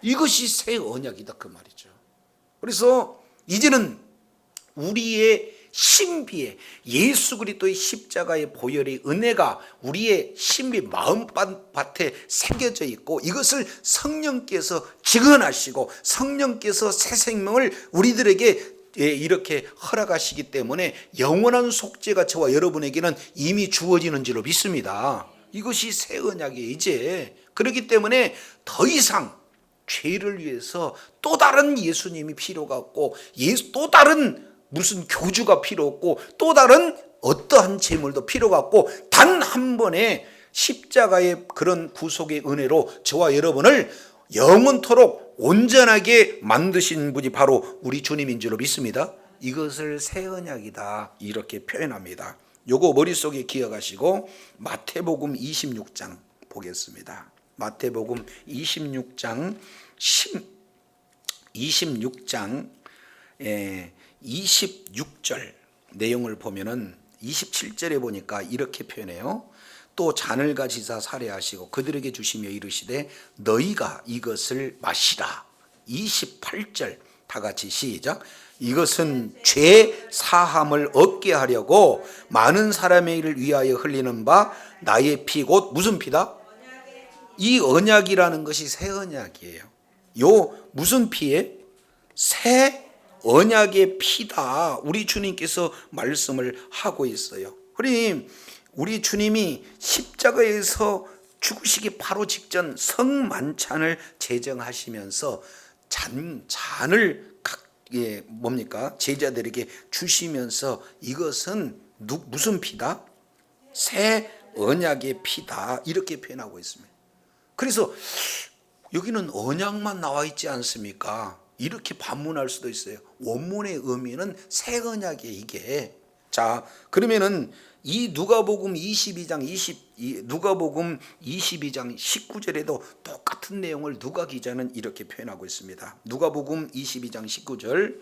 이것이 새 언약이다 그 말이죠. 그래서 이제는 우리의 신비에 예수 그리스도의 십자가의 보혈의 은혜가 우리의 신비 마음밭에 새겨져 있고 이것을 성령께서 증언하시고 성령께서 새 생명을 우리들에게 이렇게 허락하시기 때문에 영원한 속죄가 저와 여러분에게는 이미 주어지는 줄로 믿습니다. 이것이 새 언약이에요 이제. 그렇기 때문에 더 이상 죄를 위해서 또 다른 예수님이 필요가 없고 또 다른 무슨 교주가 필요 없고 또 다른 어떠한 제물도 필요가 없고 단 한 번의 십자가의 그런 구속의 은혜로 저와 여러분을 영원토록 온전하게 만드신 분이 바로 우리 주님인 줄로 믿습니다. 이것을 새 언약이다 이렇게 표현합니다. 요거 머릿속에 기억하시고 마태복음 26장 보겠습니다. 마태복음 26장 26절 내용을 보면은 27절에 보니까 이렇게 표현해요. 또 잔을 가지사 살해하시고 그들에게 주시며 이르시되 너희가 이것을 마시라. 28절 다 같이 시작. 이것은 죄 사함을 얻게 하려고 많은 사람의 일을 위하여 흘리는 바 나의 피 곧 무슨 피다? 이 언약이라는 것이 새 언약이에요. 요 무슨 피에? 새 언약의 피다. 우리 주님께서 말씀을 하고 있어요. 우리 주님이 십자가에서 죽으시기 바로 직전 성만찬을 제정하시면서 잔을 제자들에게 주시면서 이것은 무슨 피다? 새 언약의 피다. 이렇게 표현하고 있습니다. 그래서 여기는 언약만 나와 있지 않습니까? 이렇게 반문할 수도 있어요. 원문의 의미는 새 언약이에요 이게. 자, 그러면은 이 누가복음 22장 19절에도 똑같은 내용을 누가 기자는 이렇게 표현하고 있습니다. 누가복음 22장 19절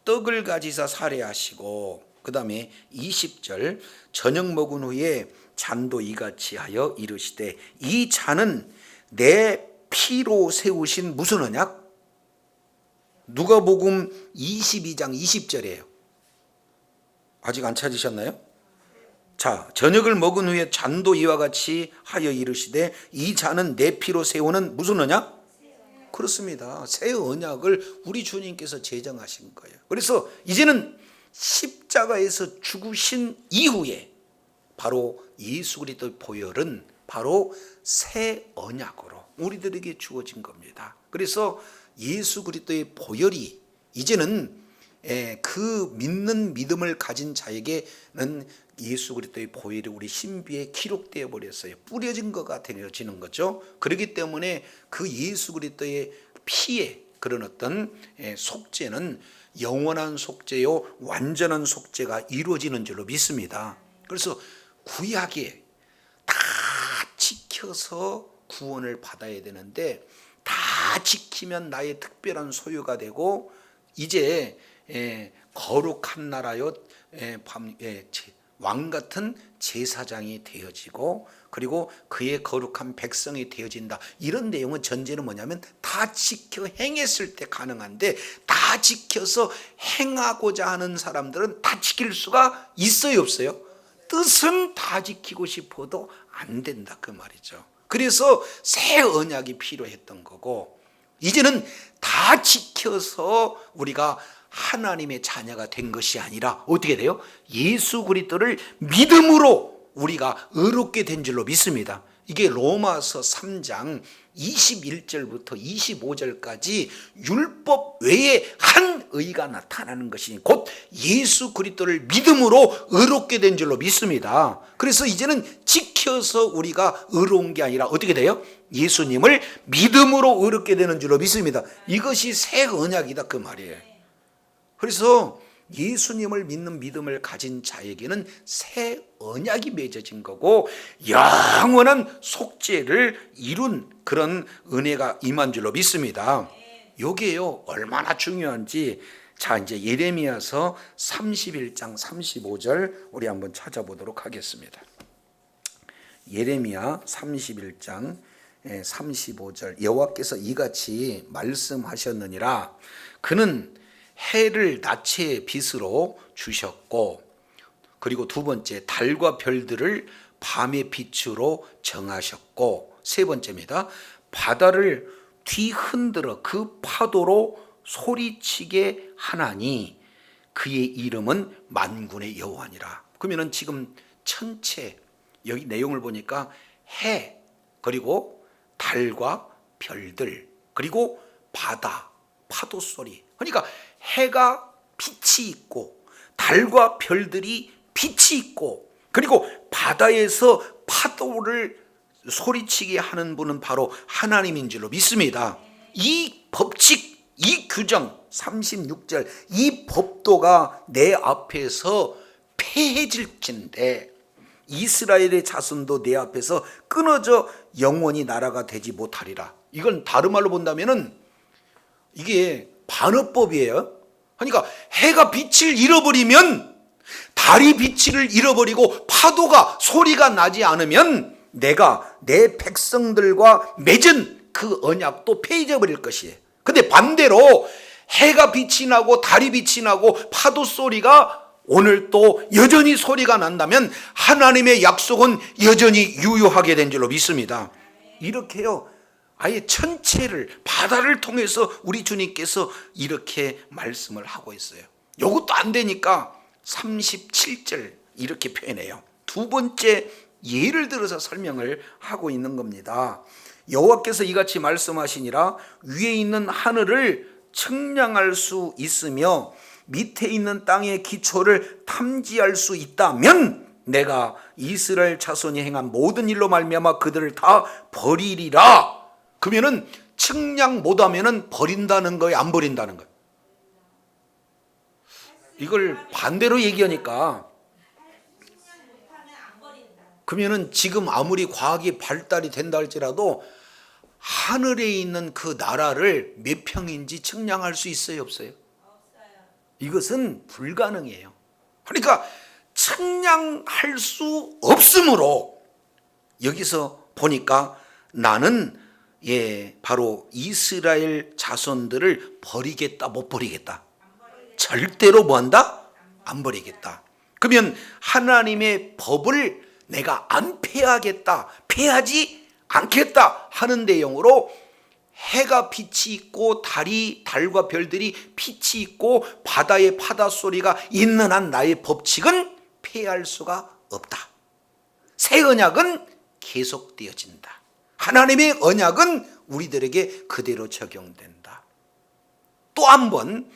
떡을 가지사 살해하시고 그 다음에 20절 저녁 먹은 후에 잔도 이같이 하여 이르시되 이 잔은 내 피로 세우신 무슨 언약? 누가복음 22장 20절이에요. 아직 안 찾으셨나요? 자, 저녁을 먹은 후에 잔도 이와 같이 하여 이르시되 이 잔은 내 피로 세우는 무슨 언약? 그렇습니다. 새 언약을 우리 주님께서 제정하신 거예요. 그래서 이제는 십자가에서 죽으신 이후에 바로 예수 그리스도의 보혈은 바로 새 언약으로 우리들에게 주어진 겁니다. 그래서 예수 그리스도의 보혈이 이제는 그 믿는 믿음을 가진 자에게는 예수 그리스도의 보혈이 우리 신비에 기록되어 버렸어요. 뿌려진 것가 되어지는 거죠. 그렇기 때문에 그 예수 그리스도의 피에 그런 어떤 속죄는 영원한 속죄요 완전한 속죄가 이루어지는 줄로 믿습니다. 그래서 구약에 다 지켜서 구원을 받아야 되는데 다 지키면 나의 특별한 소유가 되고 이제 거룩한 나라요 왕 같은 제사장이 되어지고 그리고 그의 거룩한 백성이 되어진다. 이런 내용은 전제는 뭐냐면 다 지켜 행했을 때 가능한데 다 지켜서 행하고자 하는 사람들은 다 지킬 수가 있어요 없어요? 뜻은 다 지키고 싶어도 안 된다 그 말이죠. 그래서 새 언약이 필요했던 거고 이제는 다 지켜서 우리가 하나님의 자녀가 된 것이 아니라 어떻게 돼요? 예수 그리스도를 믿음으로 우리가 의롭게 된 줄로 믿습니다. 이게 로마서 3장 21절부터 25절까지 율법 외에 한 의가 나타나는 것이니 곧 예수 그리스도를 믿음으로 의롭게 된 줄로 믿습니다. 그래서 이제는 지켜서 우리가 의로운 게 아니라 어떻게 돼요? 예수님을 믿음으로 의롭게 되는 줄로 믿습니다. 이것이 새 언약이다 그 말이에요. 그래서 예수님을 믿는 믿음을 가진 자에게는 새 언약이 맺어진 거고 영원한 속죄를 이룬 그런 은혜가 임한 줄로 믿습니다. 이게요 얼마나 중요한지 자 이제 예레미야서 31장 35절 우리 한번 찾아보도록 하겠습니다. 예레미야 31장 35절 여호와께서 이같이 말씀하셨느니라 그는 해를 낮의 빛으로 주셨고 그리고 두 번째 달과 별들을 밤의 빛으로 정하셨고 세 번째입니다. 바다를 뒤흔들어 그 파도로 소리치게 하나니 그의 이름은 만군의 여호와니라. 그러면은 지금 천체 여기 내용을 보니까 해 그리고 달과 별들 그리고 바다 파도 소리 그러니까 해가 빛이 있고 달과 별들이 빛이 있고 그리고 바다에서 파도를 소리치게 하는 분은 바로 하나님인 줄로 믿습니다. 이 법칙, 이 규정 36절 이 법도가 내 앞에서 폐해질진데 이스라엘의 자손도 내 앞에서 끊어져 영원히 나라가 되지 못하리라. 이건 다른 말로 본다면은 이게 반어법이에요. 그러니까 해가 빛을 잃어버리면 달이 빛을 잃어버리고 파도가 소리가 나지 않으면 내가 내 백성들과 맺은 그 언약도 폐해져 버릴 것이에요. 근데 반대로 해가 빛이 나고 달이 빛이 나고 파도 소리가 오늘 또 여전히 소리가 난다면 하나님의 약속은 여전히 유효하게 된 줄로 믿습니다. 이렇게요 아예 천체를 바다를 통해서 우리 주님께서 이렇게 말씀을 하고 있어요. 이것도 안 되니까 37절 이렇게 표현해요. 두 번째 예를 들어서 설명을 하고 있는 겁니다. 여호와께서 이같이 말씀하시니라 위에 있는 하늘을 측량할 수 있으며 밑에 있는 땅의 기초를 탐지할 수 있다면 내가 이스라엘 자손이 행한 모든 일로 말미암아 그들을 다 버리리라. 그러면은 측량 못하면은 버린다는 거예요, 안 버린다는 거예요? 이걸 반대로 얘기하니까 그러면은 지금 아무리 과학이 발달이 된다 할지라도 하늘에 있는 그 나라를 몇 평인지 측량할 수 있어요, 없어요? 이것은 불가능해요. 그러니까 측량할 수 없으므로 여기서 보니까 나는 바로 이스라엘 자손들을 버리겠다, 못 버리겠다? 절대로 뭐한다? 안 버리겠다. 그러면 하나님의 법을 내가 안 폐하겠다, 폐하지 않겠다 하는 내용으로 해가 빛이 있고 달과 별들이 빛이 있고 바다의 파다 소리가 있는 한 나의 법칙은 폐할 수가 없다. 새 언약은 계속되어진다. 하나님의 언약은 우리들에게 그대로 적용된다. 또 한 번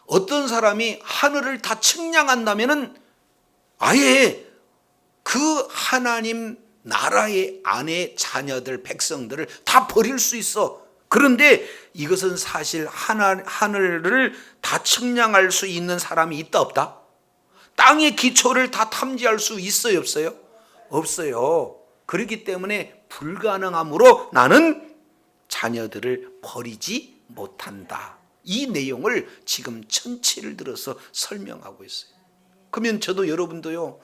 어떤 사람이 하늘을 다 측량한다면은 아예 그 하나님 나라의 안에 자녀들, 백성들을 다 버릴 수 있어. 그런데 이것은 사실 하늘을 다 측량할 수 있는 사람이 있다, 없다? 땅의 기초를 다 탐지할 수 있어요, 없어요? 없어요. 그렇기 때문에 불가능하므로 나는 자녀들을 버리지 못한다. 이 내용을 지금 전체를 들어서 설명하고 있어요. 그러면 저도 여러분도요,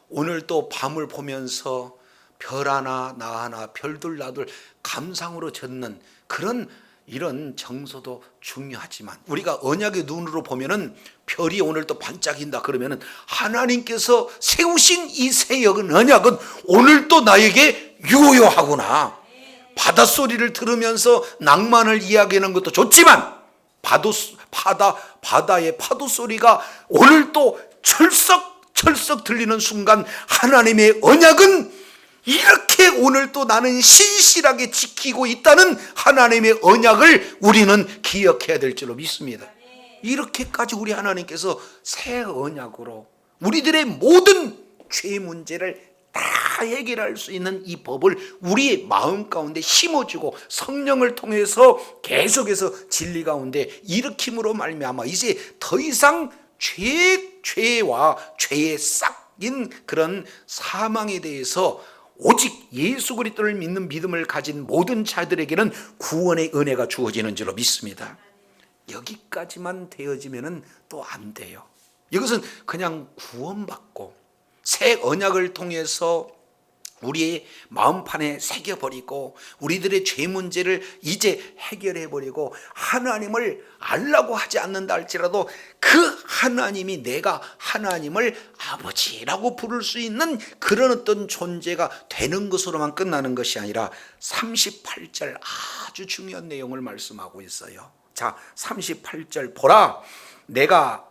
오늘 또 밤을 보면서 별 하나 나 하나 별들 나들 감상으로 젖는 그런 이런 정서도 중요하지만 우리가 언약의 눈으로 보면은 별이 오늘 또 반짝인다 그러면은 하나님께서 세우신 이 새 언약은 오늘 또 나에게 유효하구나. 바닷소리를 들으면서 낭만을 이야기하는 것도 좋지만 바다의 파도 소리가 오늘 또 철썩 들리는 순간 하나님의 언약은 이렇게 오늘 또 나는 신실하게 지키고 있다는 하나님의 언약을 우리는 기억해야 될 줄로 믿습니다. 이렇게까지 우리 하나님께서 새 언약으로 우리들의 모든 죄 문제를 다 해결할 수 있는 이 법을 우리의 마음 가운데 심어주고 성령을 통해서 계속해서 진리 가운데 일으킴으로 말미암아 이제 더 이상 죄와 죄에 싹인 그런 사망에 대해서 오직 예수 그리스도를 믿는 믿음을 가진 모든 자들에게는 구원의 은혜가 주어지는 줄로 믿습니다. 여기까지만 되어지면 또 안 돼요. 이것은 그냥 구원받고 새 언약을 통해서 우리의 마음판에 새겨버리고 우리들의 죄 문제를 이제 해결해버리고 하나님을 알라고 하지 않는다 할지라도 그 하나님이 내가 하나님을 아버지라고 부를 수 있는 그런 어떤 존재가 되는 것으로만 끝나는 것이 아니라 38절 아주 중요한 내용을 말씀하고 있어요. 자, 38절 보라, 내가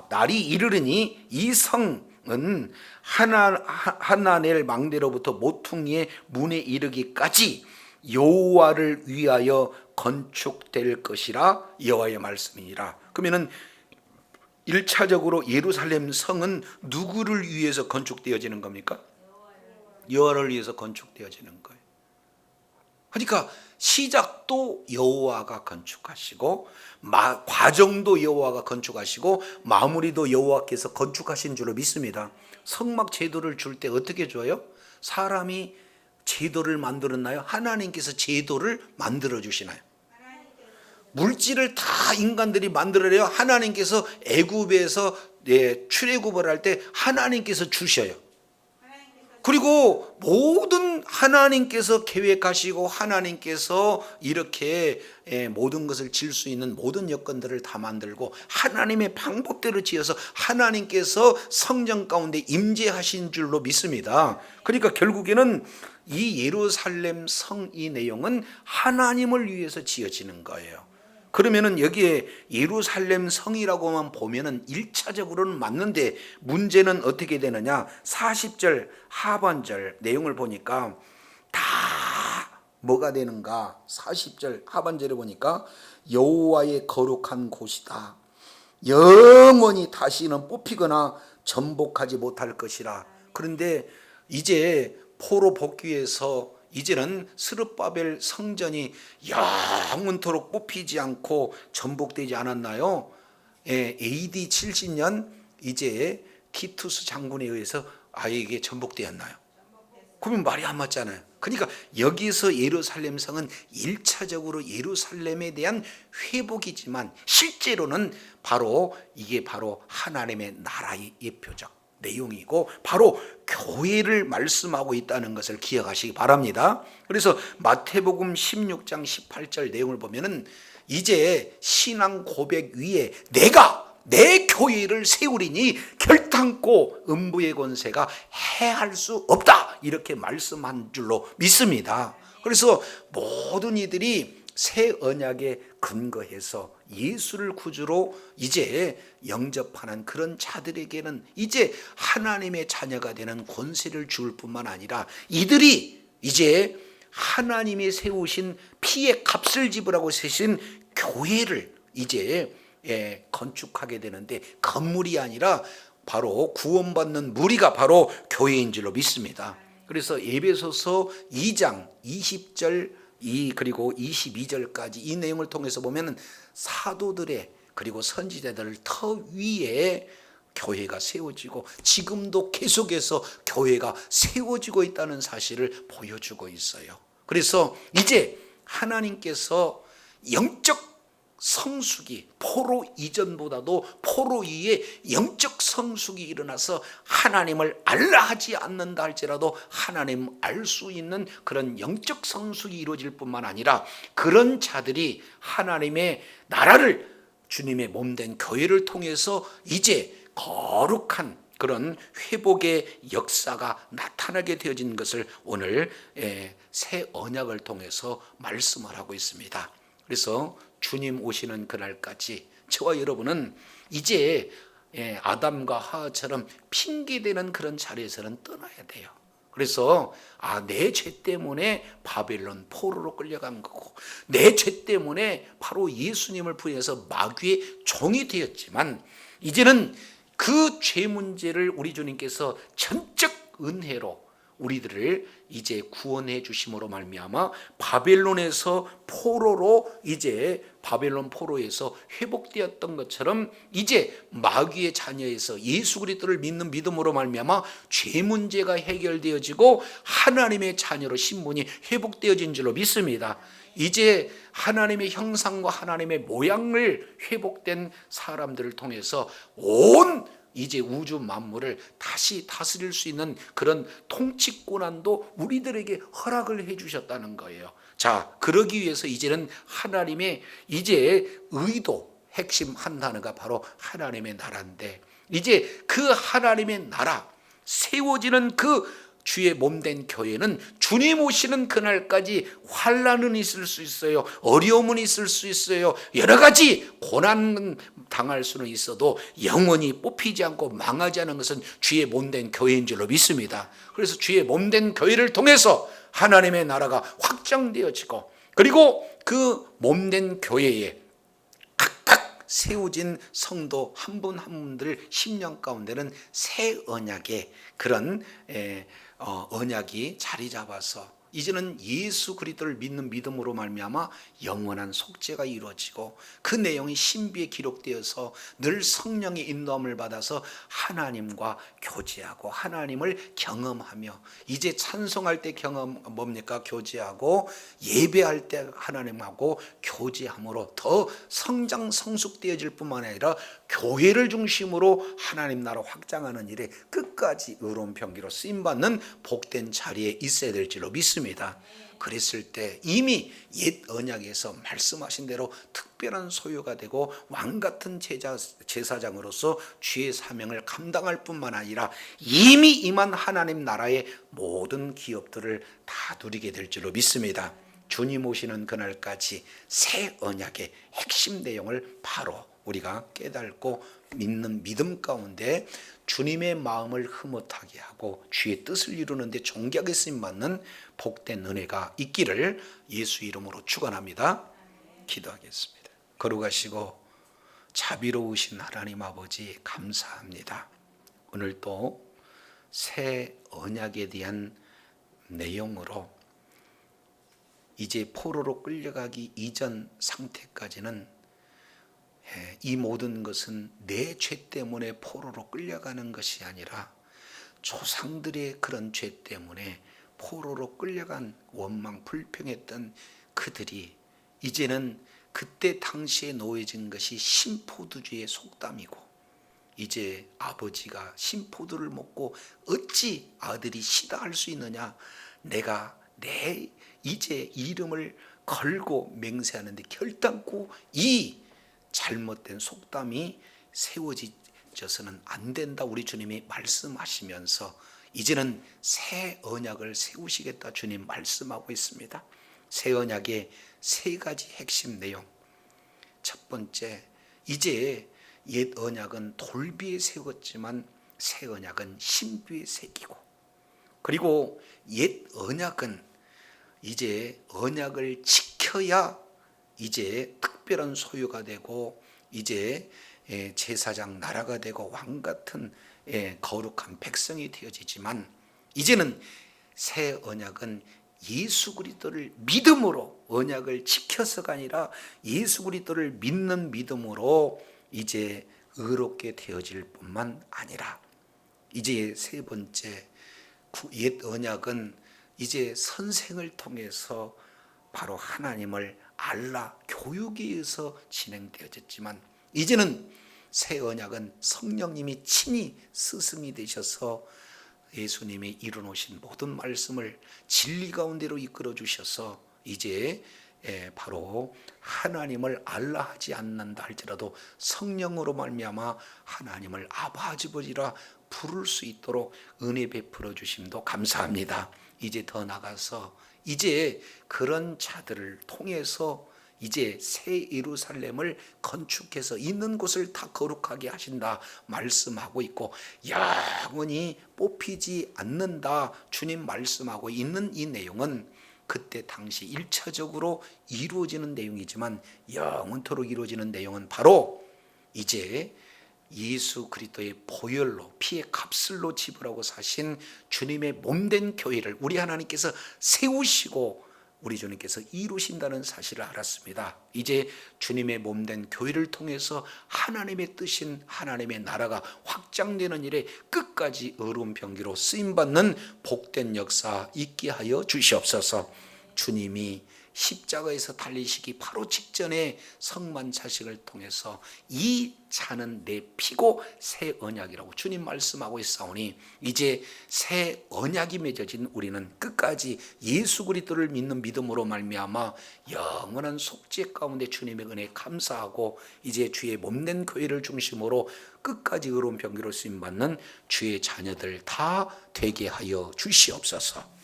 날이 이르르니 이 성은 하나넬 망대로부터 모퉁이의 문에 이르기까지 여호와를 위하여 건축될 것이라 여호와의 말씀이니라. 그러면은 1차적으로 예루살렘 성은 누구를 위해서 건축되어지는 겁니까? 여호와를 위해서 건축되어지는 거예요. 그러니까 시작도 여호와가 건축하시고 과정도 여호와가 건축하시고 마무리도 여호와께서 건축하신 줄로 믿습니다. 성막 제도를 줄 때 어떻게 줘요? 사람이 제도를 만들었나요? 하나님께서 제도를 만들어 주시나요? 물질을 다 인간들이 만들어내요. 하나님께서 애굽에서 출애굽을 할 때 하나님께서 주셔요. 그리고 모든 하나님께서 계획하시고 하나님께서 이렇게 모든 것을 지을 수 있는 모든 여건들을 다 만들고 하나님의 방법대로 지어서 하나님께서 성전 가운데 임재하신 줄로 믿습니다. 그러니까 결국에는 이 예루살렘 성 이 내용은 하나님을 위해서 지어지는 거예요. 그러면은 여기에 예루살렘 성이라고만 보면은 1차적으로는 맞는데 문제는 어떻게 되느냐? 40절 하반절 내용을 보니까 다 뭐가 되는가? 40절 하반절에 보니까 여호와의 거룩한 곳이다. 영원히 다시는 뽑히거나 전복하지 못할 것이라. 그런데 이제 포로 복귀해서 이제는 스룹바벨 성전이 영원토록 뽑히지 않고 전복되지 않았나요? AD 70년 이제 티투스 장군에 의해서 아예 이게 전복되었나요? 그러면 말이 안 맞잖아요. 그러니까 여기서 예루살렘 성은 1차적으로 예루살렘에 대한 회복이지만 실제로는 바로 이게 바로 하나님의 나라의 예표적 내용이고 바로 교회를 말씀하고 있다는 것을 기억하시기 바랍니다. 그래서 마태복음 16장 18절 내용을 보면은 이제 신앙 고백 위에 내가 내 교회를 세우리니 결탄코 음부의 권세가 해할 수 없다, 이렇게 말씀한 줄로 믿습니다. 그래서 모든 이들이 새 언약에 근거해서 예수를 구주로 이제 영접하는 그런 자들에게는 이제 하나님의 자녀가 되는 권세를 줄 뿐만 아니라 이들이 이제 하나님이 세우신 피의 값을 지불하고 세신 교회를 이제 건축하게 되는데, 건물이 아니라 바로 구원받는 무리가 바로 교회인 줄로 믿습니다. 그래서 에베소서 2장 20절 그리고 22절까지 이 내용을 통해서 보면 사도들의 그리고 선지자들 터 위에 교회가 세워지고 지금도 계속해서 교회가 세워지고 있다는 사실을 보여주고 있어요. 그래서 이제 하나님께서 영적 성숙이, 포로 이전보다도 포로 이에 영적 성숙이 일어나서 하나님을 알라 하지 않는다 할지라도 하나님 알 수 있는 그런 영적 성숙이 이루어질 뿐만 아니라 그런 자들이 하나님의 나라를, 주님의 몸된 교회를 통해서 이제 거룩한 그런 회복의 역사가 나타나게 되어진 것을 오늘 새 언약을 통해서 말씀을 하고 있습니다. 그래서 주님 오시는 그날까지 저와 여러분은 이제 아담과 하와처럼 핑계대는 그런 자리에서는 떠나야 돼요. 그래서 내 죄 때문에 바벨론 포로로 끌려간 거고, 내 죄 때문에 바로 예수님을 부인해서 마귀의 종이 되었지만, 이제는 그 죄 문제를 우리 주님께서 전적 은혜로 우리들을 이제 구원해 주심으로 말미암아 바벨론에서 포로로, 이제 바벨론 포로에서 회복되었던 것처럼 이제 마귀의 자녀에서 예수 그리스도를 믿는 믿음으로 말미암아 죄 문제가 해결되어지고 하나님의 자녀로 신분이 회복되어진 줄로 믿습니다. 이제 하나님의 형상과 하나님의 모양을 회복된 사람들을 통해서 온 이제 우주 만물을 다시 다스릴 수 있는 그런 통치 권한도 우리들에게 허락을 해 주셨다는 거예요. 자, 그러기 위해서 이제는 하나님의 이제 의도, 핵심 한 단어가 바로 하나님의 나라인데, 이제 그 하나님의 나라 세워지는 그 주의 몸된 교회는 주님 오시는 그날까지 환난은 있을 수 있어요. 어려움은 있을 수 있어요. 여러 가지 고난 당할 수는 있어도 영원히 뽑히지 않고 망하지 않은 것은 주의 몸된 교회인 줄로 믿습니다. 그래서 주의 몸된 교회를 통해서 하나님의 나라가 확장되어지고, 그리고 그 몸된 교회에 각각 세워진 성도 한 분 한 분들 심령 가운데는 새 언약의 그런 언약이 자리 잡아서 이제는 예수 그리스도를 믿는 믿음으로 말미암아 영원한 속죄가 이루어지고, 그 내용이 신비에 기록되어서 늘 성령의 인도함을 받아서 하나님과 교제하고 하나님을 경험하며, 이제 찬송할 때 경험 뭡니까? 교제하고, 예배할 때 하나님하고 교제함으로 더 성장 성숙되어질 뿐만 아니라 교회를 중심으로 하나님 나라 확장하는 일에 끝까지 의로운 병기로 쓰임받는 복된 자리에 있어야 될 줄로 믿습니다. 그랬을 때 이미 옛 언약에서 말씀하신 대로 특별한 소유가 되고 왕같은 제사장으로서 주의 사명을 감당할 뿐만 아니라 이미 임한 하나님 나라의 모든 기업들을 다 누리게 될 줄로 믿습니다. 주님 오시는 그날까지 새 언약의 핵심 내용을 바로 우리가 깨닫고 믿는 믿음 가운데 주님의 마음을 흐뭇하게 하고 주의 뜻을 이루는 데 존귀하게 쓰임받는 복된 은혜가 있기를 예수 이름으로 축원합니다. 기도하겠습니다. 거룩하시고 자비로우신 하나님 아버지, 감사합니다. 오늘 또 새 언약에 대한 내용으로 이제 포로로 끌려가기 이전 상태까지는 이 모든 것은 내 죄 때문에 포로로 끌려가는 것이 아니라 조상들의 그런 죄 때문에 포로로 끌려간 원망 불평했던 그들이 이제는 그때 당시에 놓여진 것이 신포도주의 속담이고, 이제 아버지가 신포도를 먹고 어찌 아들이 시다 할 수 있느냐. 내가 내 이제 이름을 걸고 맹세하는데 결단코 이 잘못된 속담이 세워져서는 안 된다. 우리 주님이 말씀하시면서 이제는 새 언약을 세우시겠다 주님 말씀하고 있습니다. 새 언약의 세 가지 핵심 내용. 첫 번째, 이제 옛 언약은 돌비에 세웠지만 새 언약은 신비에 새기고, 그리고 옛 언약은 이제 언약을 지켜야 이제 특별한 소유가 되고 이제 제사장 나라가 되고 왕 같은 거룩한 백성이 되어지지만, 이제는 새 언약은 예수 그리스도를 믿음으로 언약을 지켜서가 아니라 예수 그리스도를 믿는 믿음으로 이제 의롭게 되어질 뿐만 아니라, 이제 세 번째, 옛 언약은 이제 선생을 통해서 바로 하나님을 알라 교육에 의해서 진행되어졌지만, 이제는 새 언약은 성령님이 친히 스승이 되셔서 예수님이 이루어놓으신 모든 말씀을 진리 가운데로 이끌어 주셔서 이제 바로 하나님을 알라 하지 않는다 할지라도 성령으로 말미암아 하나님을 아바 아버지라 부를 수 있도록 은혜 베풀어 주심도 감사합니다. 이제 더 나가서 이제 그런 자들을 통해서 이제 새 예루살렘을 건축해서 있는 곳을 다 거룩하게 하신다 말씀하고 있고, 영원히 뽑히지 않는다 주님 말씀하고 있는 이 내용은 그때 당시 1차적으로 이루어지는 내용이지만, 영원토록 이루어지는 내용은 바로 이제 예수 그리스도의 보혈로 피의 값을로 지불하고 사신 주님의 몸된 교회를 우리 하나님께서 세우시고 우리 주님께서 이루신다는 사실을 알았습니다. 이제 주님의 몸된 교회를 통해서 하나님의 뜻인 하나님의 나라가 확장되는 일에 끝까지 의로운 병기로 쓰임받는 복된 역사 있게 하여 주시옵소서. 주님이 십자가에서 달리시기 바로 직전에 성만차식을 통해서 이 잔은 내 피고 새 언약이라고 주님 말씀하고 있사오니, 이제 새 언약이 맺어진 우리는 끝까지 예수 그리스도를 믿는 믿음으로 말미암아 영원한 속죄 가운데 주님의 은혜에 감사하고 이제 주의 몸된 교회를 중심으로 끝까지 의로운 병기로 쓰임받는 주의 자녀들 다 되게 하여 주시옵소서.